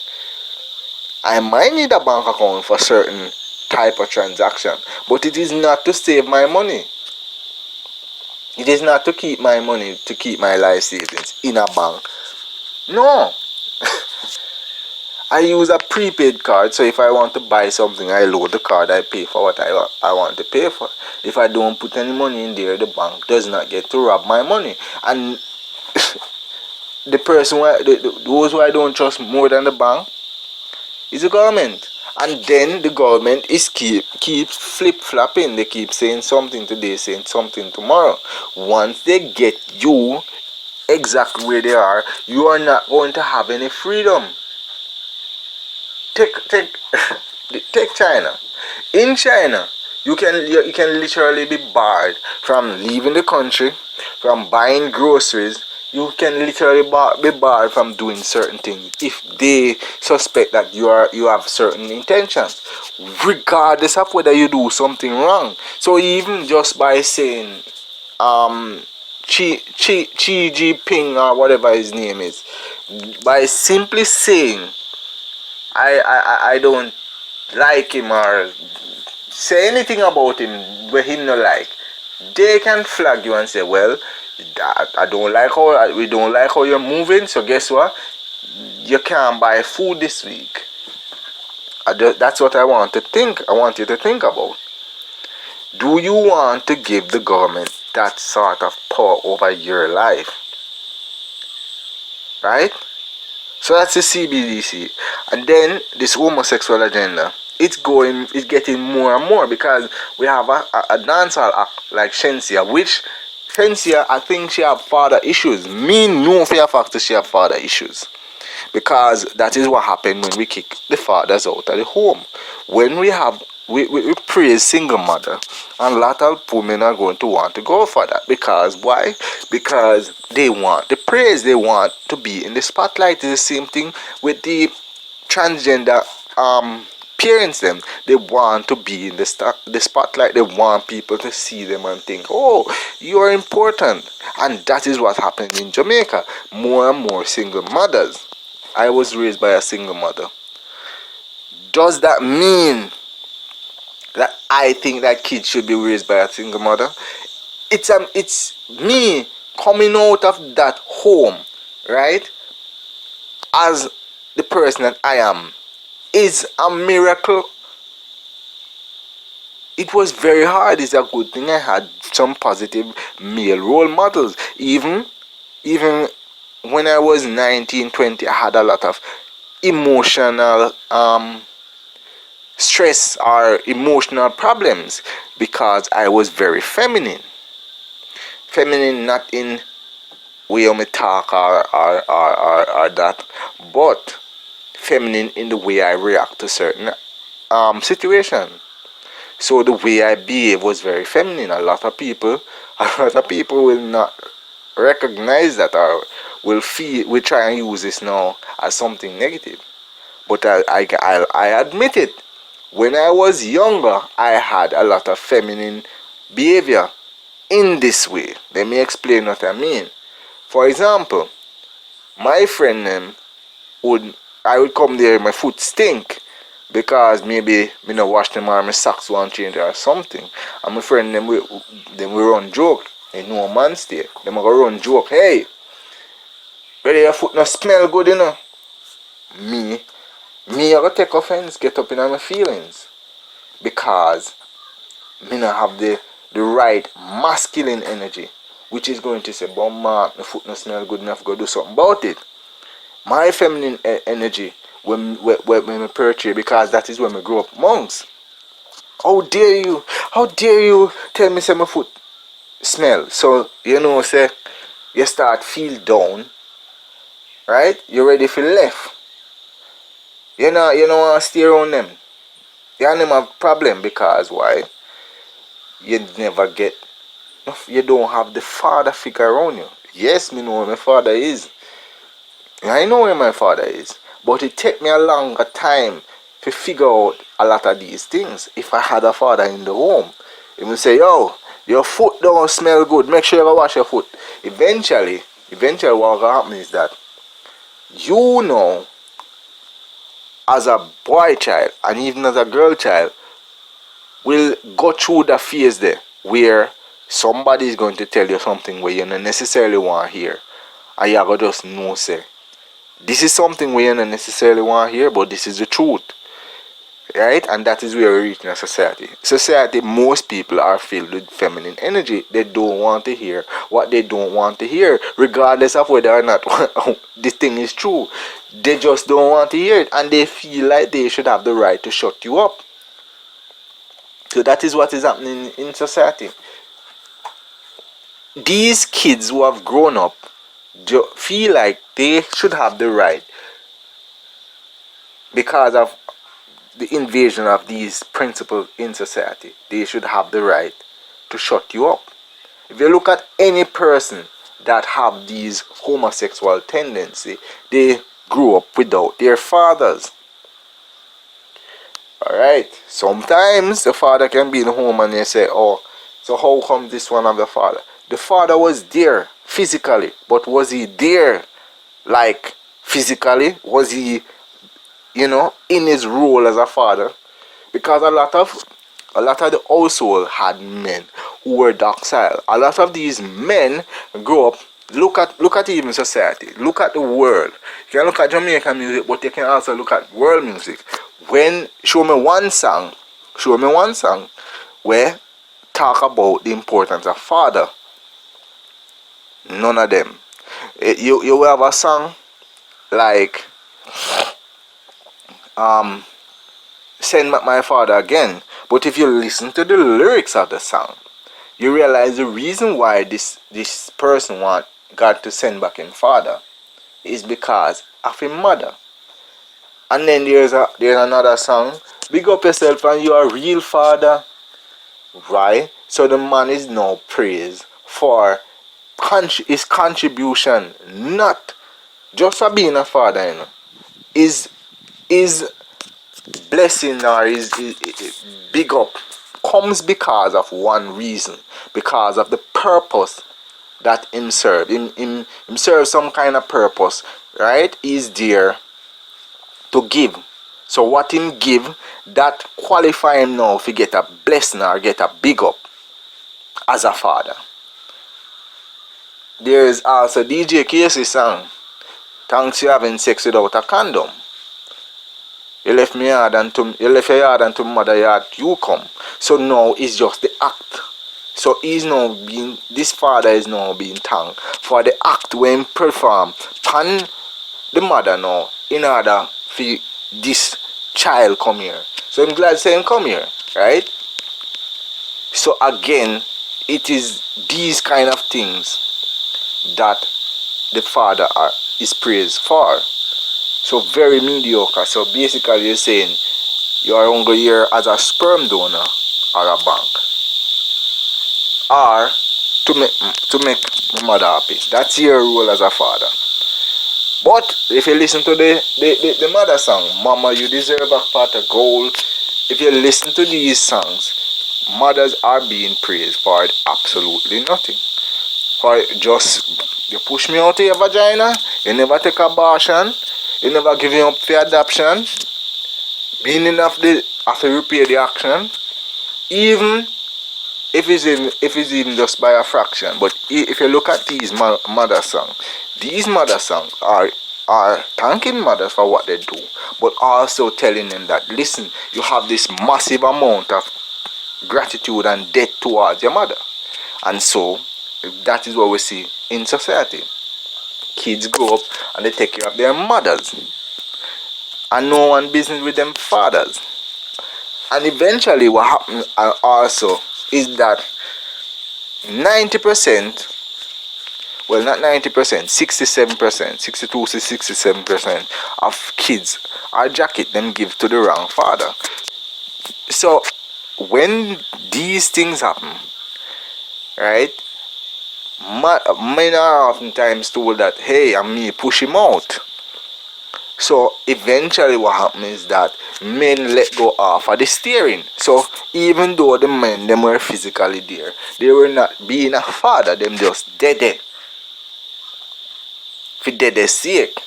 I might need a bank account for certain type of transaction, but it is not to save my money. It is not to keep my money, to keep my life savings in a bank. No. I use a prepaid card, so if I want to buy something, I load the card, I pay for what I want to pay for. If I don't put any money in there, the bank does not get to rob my money. And the person, those who I don't trust more than the bank, is the government. And then the government keeps flip-flopping. They keep saying something today, saying something tomorrow. Once they get you exactly where they are, you are not going to have any freedom. Take China. In China, you can literally be barred from leaving the country, from buying groceries. You can literally be barred from doing certain things if they suspect that you have certain intentions, regardless of whether you do something wrong. So even just by saying Xi Jinping or whatever his name is, by simply saying I don't like him, or say anything about him where him not like, they can flag you and say, well, I don't like how we don't like how you're moving, so guess what, you can't buy food this week. That's what I want you to think about. Do you want to give the government that sort of power over your life? Right? So that's the CBDC. And then this homosexual agenda, it's getting more and more, because we have a dancehall act like Shensia, which Shensia, I think she have father issues. Me know for a fact she have father issues, because that is what happened when we kick the fathers out of the home. When we praise single mother, and a lot of women are going to want to go for that. Because why? Because they want the praise, they want to be in the spotlight. It's the same thing with the transgender parents. Them, they want to be in the spotlight. They want people to see them and think, oh, you are important. And that is what happened in Jamaica. More and more single mothers. I was raised by a single mother. Does that mean that I think that kids should be raised by a single mother? It's me coming out of that home, right, as the person that I am, is a miracle. It was very hard. It's a good thing I had some positive male role models. Even when I was 19, 20, I had a lot of emotional stress or emotional problems, because I was very feminine. Feminine not in way of me talk or that, but feminine in the way I react to certain situation. So the way I behave was very feminine. A lot of people A lot of people will not recognize that, or will try and use this now as something negative. But I admit it. When I was younger, I had a lot of feminine behavior in this way. Let me explain what I mean. For example, my friend I would come there, my foot stink because maybe me not wash them or my socks won't change or something. And my friend them we run joke. You know, man stay. Them go run joke. Hey, whether your foot not smell good, you know. Me I go take offense, get up in my feelings, because me not have the right masculine energy, which is going to say, but man, my foot not smell good enough, go do something about it. My feminine energy when me portray, because that is when me grow up monks. How dare you tell me say my foot smell? So you know, say you start feel down, right? You ready for left. You know want to stay around them. You have a problem, because why? You don't have the father figure around you. Yes, me know where my father is. I know where my father is. But it take me a longer time to figure out a lot of these things. If I had a father in the home, he would say, yo, your foot don't smell good, make sure you wash your foot. Eventually what will happen is that, you know, as a boy child and even as a girl child, will go through the phase there where somebody is going to tell you something where you don't necessarily want to hear, and you go just know, say, this is something where you don't necessarily want to hear, but this is the truth, right? And that is where we reach in a society. Most people are filled with feminine energy. They don't want to hear what they don't want to hear, regardless of whether or not this thing is true. They just don't want to hear it, and they feel like they should have the right to shut you up. So that is what is happening in society. These kids who have grown up feel like they should have the right, because of the invasion of these principles in society, they should have the right to shut you up. If you look at any person that have these homosexual tendency, they grew up without their fathers. Alright, sometimes the father can be in home and they say, oh, so how come this one have the father? The father was there physically, but was he there like physically? Was he, in his role as a father? Because a lot of the household had men who were docile. A lot of these men grew up. Look at even society. Look at the world. You can look at Jamaican music, but you can also look at world music. Show me one song where talk about the importance of father. None of them. You will have a song like Send Back My Father Again, but if you listen to the lyrics of the song, you realize the reason why this person want God to send back his father is because of his mother. And then there's another song, Big Up Yourself and You're a Real Father, right? So the man is now praised for his contribution, not just for being a father, His blessing or his big up comes because of one reason, because of the purpose that him serve. Him serve some kind of purpose, right? He's there to give. So what him give, that qualify him now if he get a blessing or get a big up as a father. There is also DJ Casey song, Thanks You Having Sex Without a Condom. You left your yard and to mother yard you come. So now it's just the act. So this father is now being thanked for the act when perform upon the mother now in order for this child come here. So I'm glad saying come here, right? So again, it is these kind of things that the father is praised for. So very mediocre. So basically you're saying you are only here as a sperm donor or a bank. Or to make my mother happy. That's your role as a father. But if you listen to the mother song, Mama, you deserve a pot of gold. If you listen to these songs, mothers are being praised for absolutely nothing. For just, you push me out of your vagina, you never take abortion, you never give me up for adoption, meaning of to repair the action, even if it's even just by a fraction. But if you look at these mother songs, these mother songs are thanking mothers for what they do, but also telling them that, listen, you have this massive amount of gratitude and debt towards your mother. And so that is what we see in society. Kids grow up and they take care of their mothers and no one business with them fathers. And eventually what happens also is that 90%, well, not 90%, 67%, 62 to 67% of kids are jacket them give to the wrong father. So when these things happen, right, men are oftentimes told that, hey, I'm me, push him out. So eventually what happens is that men let go off of the steering. So even though the men them were physically there, they were not being a father, them just dead for dead sake.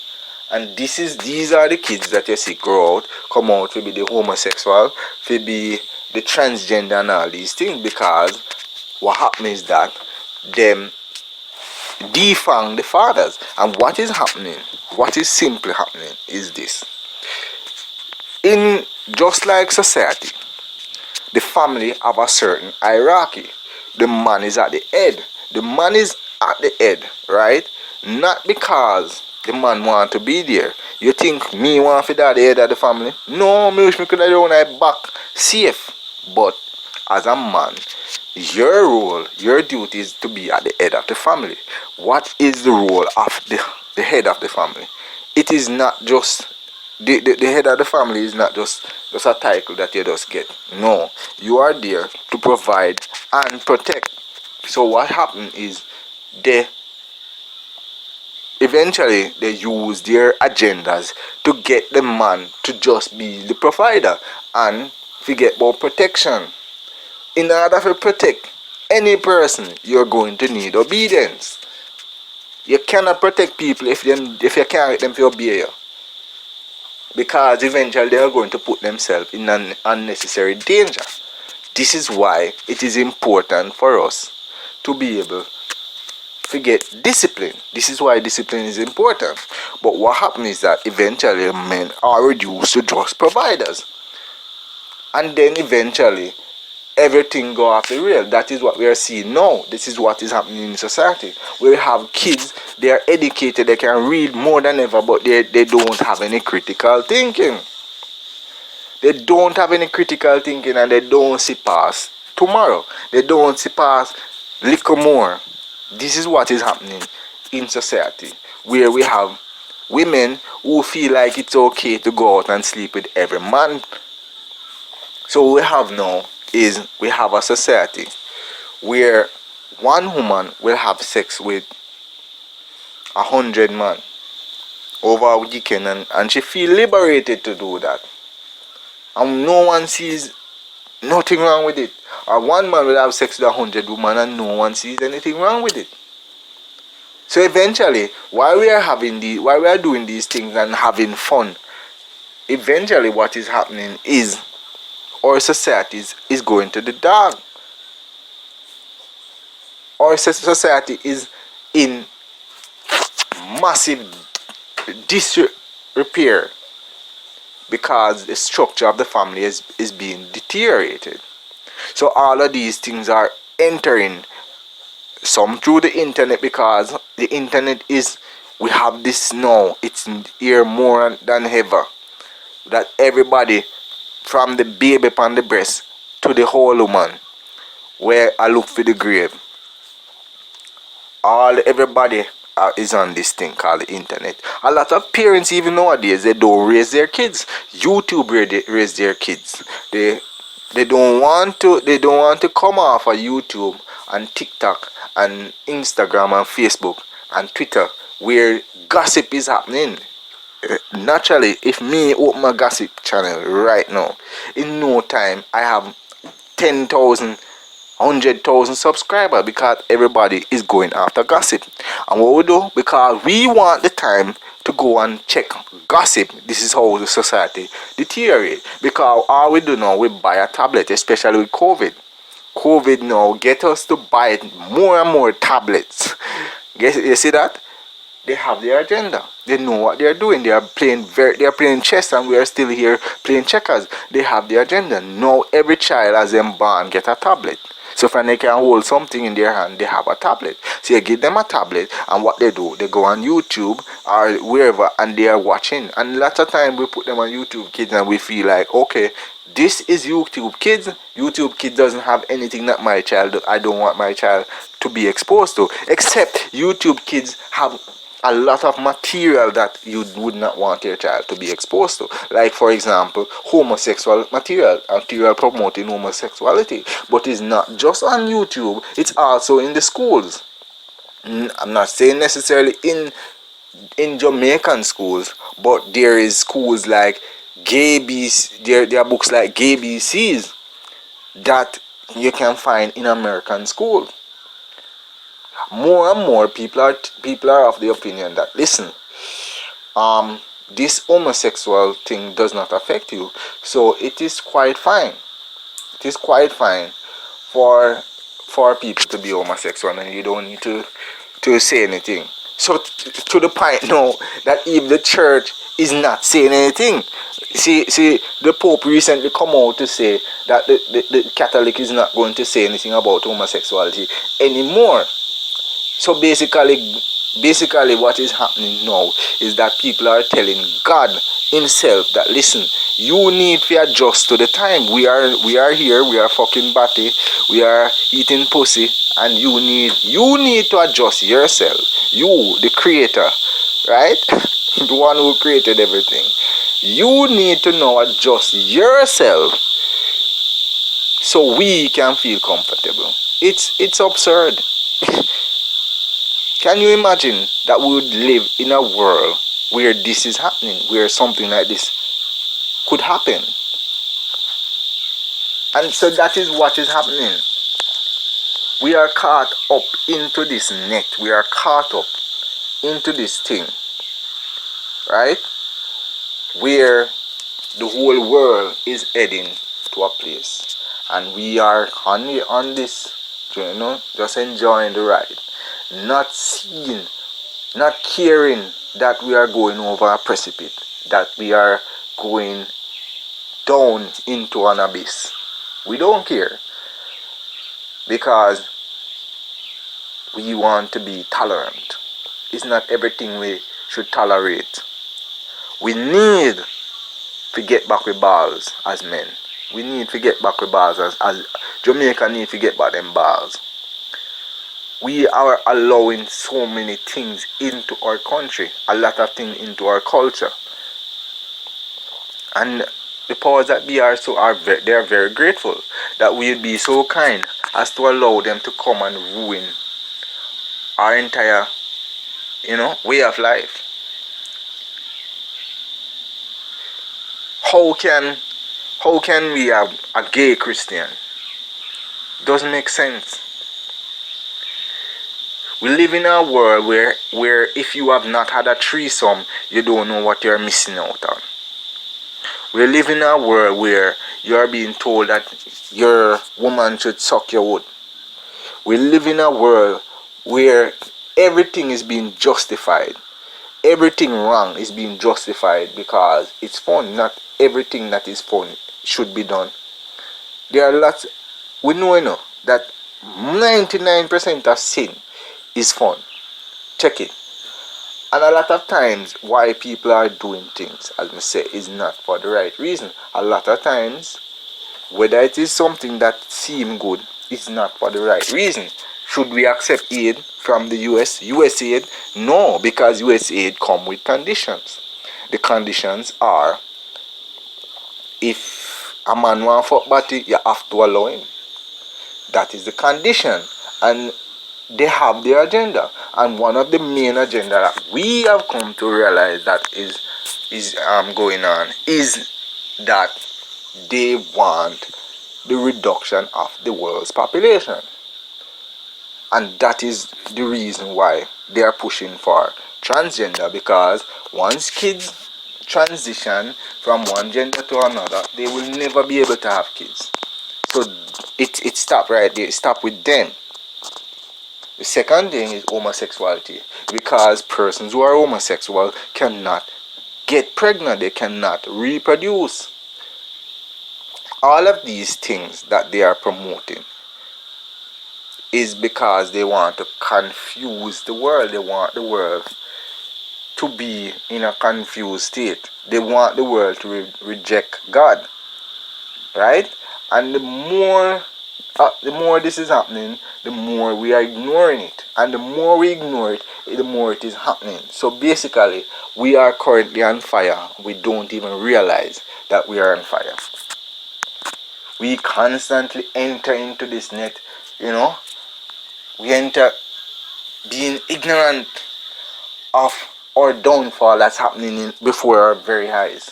And these are the kids that you see grow out, come out to be the homosexual, to be the transgender and all these things, because what happens is that them defang the fathers. And what is happening, what is simply happening is this. In just like society, the family have a certain hierarchy. The man is at the head. The man is at the head, right? Not because the man want to be there. You think me want to be at the head of the family? No, me wish me could have done my back safe. But as a man, your role, your duty is to be at the head of the family. What is the role of the head of the family? It is not just the head of the family is not just a title that you just get. No, you are there to provide and protect. So what happened is eventually they use their agendas to get the man to just be the provider and forget about protection. In order to protect any person, you're going to need obedience. You cannot protect people if you can't get them to obey you, because eventually they are going to put themselves in an unnecessary danger. This is why it is important for us to be able to get discipline. This is why discipline is important. But what happens is that eventually men are reduced to just providers, and then eventually everything go off the rail. That is what we are seeing now. This is what is happening in society. We have kids, they are educated, they can read more than ever, but they don't have any critical thinking. They don't have any critical thinking, and they don't see past tomorrow. They don't see past little more. This is what is happening in society, where we have women who feel like it's okay to go out and sleep with every man. So what we have now is we have a society where one woman will have sex with 100 men over a weekend, and she feel liberated to do that, and no one sees nothing wrong with it. Or one man will have sex with 100 women and no one sees anything wrong with it. So eventually, while we are doing these things and having fun, eventually what is happening is our society is going to the dog. Our society is in massive disrepair because the structure of the family is being deteriorated. So all of these things are entering, some through the internet, because the internet is, we have this now, it's here more than ever, that everybody from the baby upon the breast to the whole woman, where I look for the grave, everybody is on this thing called the internet. A lot of parents even nowadays, they don't raise their kids. YouTube raise their kids. They don't want to come off of YouTube and TikTok and Instagram and Facebook and Twitter where gossip is happening. Naturally, if me open my gossip channel right now, in no time I have 10,000, 100,000 subscribers because everybody is going after gossip. And what we do, because we want the time to go and check gossip, this is how the society deteriorate. Because all we do now, we buy a tablet, especially with COVID now get us to buy more and more tablets. You see that? They have their agenda. They know what they are doing. They are playing chess, and we are still here playing checkers. They have their agenda. Now every child as them born get a tablet. So when they can hold something in their hand, they have a tablet. So you give them a tablet, and what they do, they go on YouTube or wherever, and they are watching. And lots of time we put them on YouTube Kids, and we feel like, okay, this is YouTube Kids. YouTube Kids doesn't have anything that my child, I don't want my child to be exposed to. Except YouTube Kids have a lot of material that you would not want your child to be exposed to. Like, for example, homosexual material promoting homosexuality. But it's not just on YouTube, it's also in the schools. I'm not saying necessarily in Jamaican schools, but there is schools like Gay BC, there are books like Gay BCs that you can find in American schools. More and more people are of the opinion that, listen, this homosexual thing does not affect you, so it is quite fine. It is quite fine for people to be homosexual, and you don't need to say anything. So to the point now that even the church is not saying anything. See, the Pope recently come out to say that the Catholic is not going to say anything about homosexuality anymore. So basically what is happening now is that people are telling God himself that, listen, you need to adjust to the time. We are here, we are fucking batty, we are eating pussy, and you need to adjust yourself. You, the creator, right? The one who created everything. You need to now adjust yourself so we can feel comfortable. It's absurd. Can you imagine that we would live in a world where this is happening, where something like this could happen? And so that is what is happening. We are caught up into this net. We are caught up into this thing, right? Where the whole world is heading to a place. And we are on this, just enjoying the ride. Not seeing, not caring that we are going over a precipice, that we are going down into an abyss. We don't care because we want to be tolerant. It's not everything we should tolerate. We need to get back with balls as men. We need to get back with balls as Jamaica need to get back them balls. We are allowing so many things into our country, a lot of things into our culture, and the powers that be are they are very grateful that we would be so kind as to allow them to come and ruin our entire, way of life. How can we have a gay Christian? Doesn't make sense. We live in a world where if you have not had a threesome, you don't know what you're missing out on. We live in a world where you're being told that your woman should suck your wood. We live in a world where everything is being justified. Everything wrong is being justified because it's fun. Not everything that is fun should be done. There are lots, we know that 99% of sin is fun. Check it. And a lot of times why people are doing things, as I say, is not for the right reason. A lot of times, whether it is something that seems good, it's not for the right reason. Should we accept aid from the US aid? No, because US aid come with conditions. The conditions are, if a man want fuck body, you have to allow him. That is the condition. and they have their agenda. And one of the main agenda that we have come to realize that is going on is that they want the reduction of the world's population. And that is the reason why they are pushing for transgender, because once kids transition from one gender to another, they will never be able to have kids. So it stopped right there. It stopped with them. The second thing is homosexuality, because persons who are homosexual cannot get pregnant, they cannot reproduce. All of these things that they are promoting is because they want to confuse the world. They want the world to be in a confused state. They want the world to reject God, right? And the more this is happening, the more we are ignoring it, and the more we ignore it, the more it is happening. So basically, we are currently on fire. We don't even realize that we are on fire. We constantly enter into this net, we enter being ignorant of our downfall that's happening before our very eyes.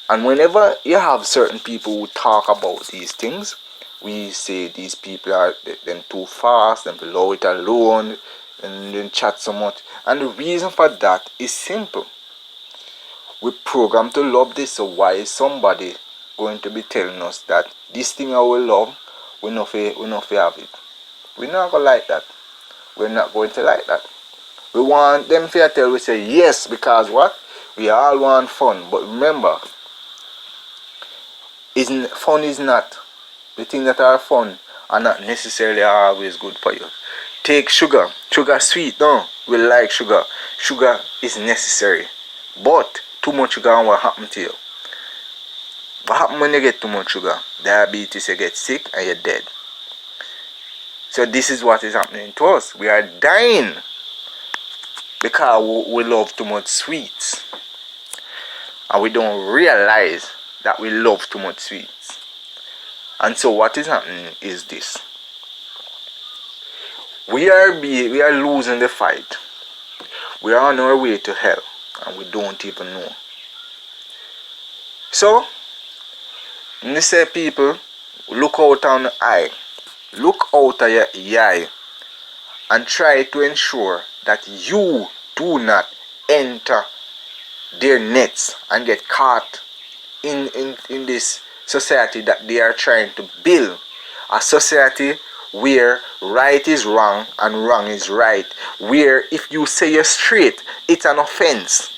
And whenever you have certain people who talk about these things, we say these people are them too fast, them below it alone, and then chat so much. And the reason for that is simple. We program to love this, so why is somebody going to be telling us that this thing I will love, we not have it? We're not going to like that. We're not going to like that. We want them to tell we say yes, because what? We all want fun. But remember, fun is not, the things that are fun are not necessarily always good for you. Take sugar. Sugar sweet, no? We like sugar. Sugar is necessary. But too much sugar, and what happens to you? What happens when you get too much sugar? Diabetes, you get sick and you're dead. So this is what is happening to us. We are dying because we love too much sweets. And we don't realize that we love too much sweets. And so what is happening is this. We are losing the fight. We are on our way to hell, and we don't even know. So, when they say people, look out on the eye. Look out of your eye and try to ensure that you do not enter their nets and get caught in this society that they are trying to build. A society where right is wrong and wrong is right. Where if you say you're straight, it's an offense.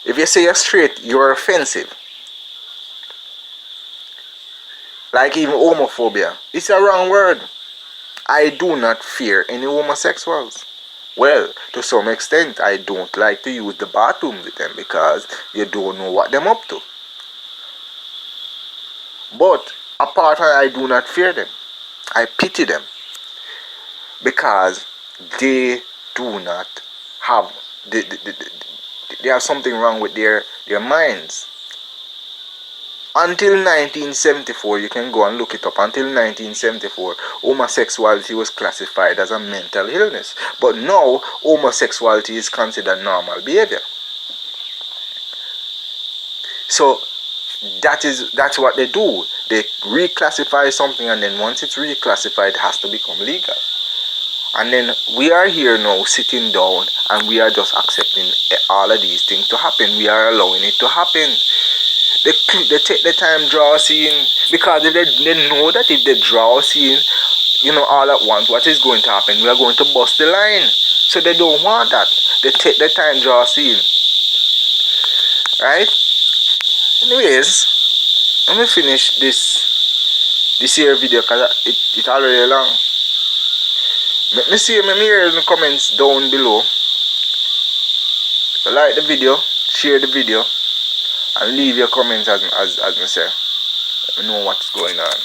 If you say you're straight, you're offensive. Like even homophobia. It's a wrong word. I do not fear any homosexuals. Well, to some extent, I don't like to use the bathroom with them because you don't know what they're up to. But apart from that, I do not fear them. I pity them because they do not have they have something wrong with their minds. Until 1974, you can go and look it up. Until 1974, homosexuality was classified as a mental illness. But now, homosexuality is considered normal behavior. So, that's what they do. They reclassify something, and then once it's reclassified, it has to become legal. And then we are here now sitting down, and we are just accepting all of these things to happen. We are allowing it to happen. They take the time draw a scene, because if they know that if they draw a scene, all at once, what is going to happen? We are going to bust the line. So they don't want that. They take the time draw a scene. Right? Anyways, let me finish this here video because it's already long. Let me hear in the comments down below. Like the video, share the video, and leave your comments as I say. Let me know what's going on.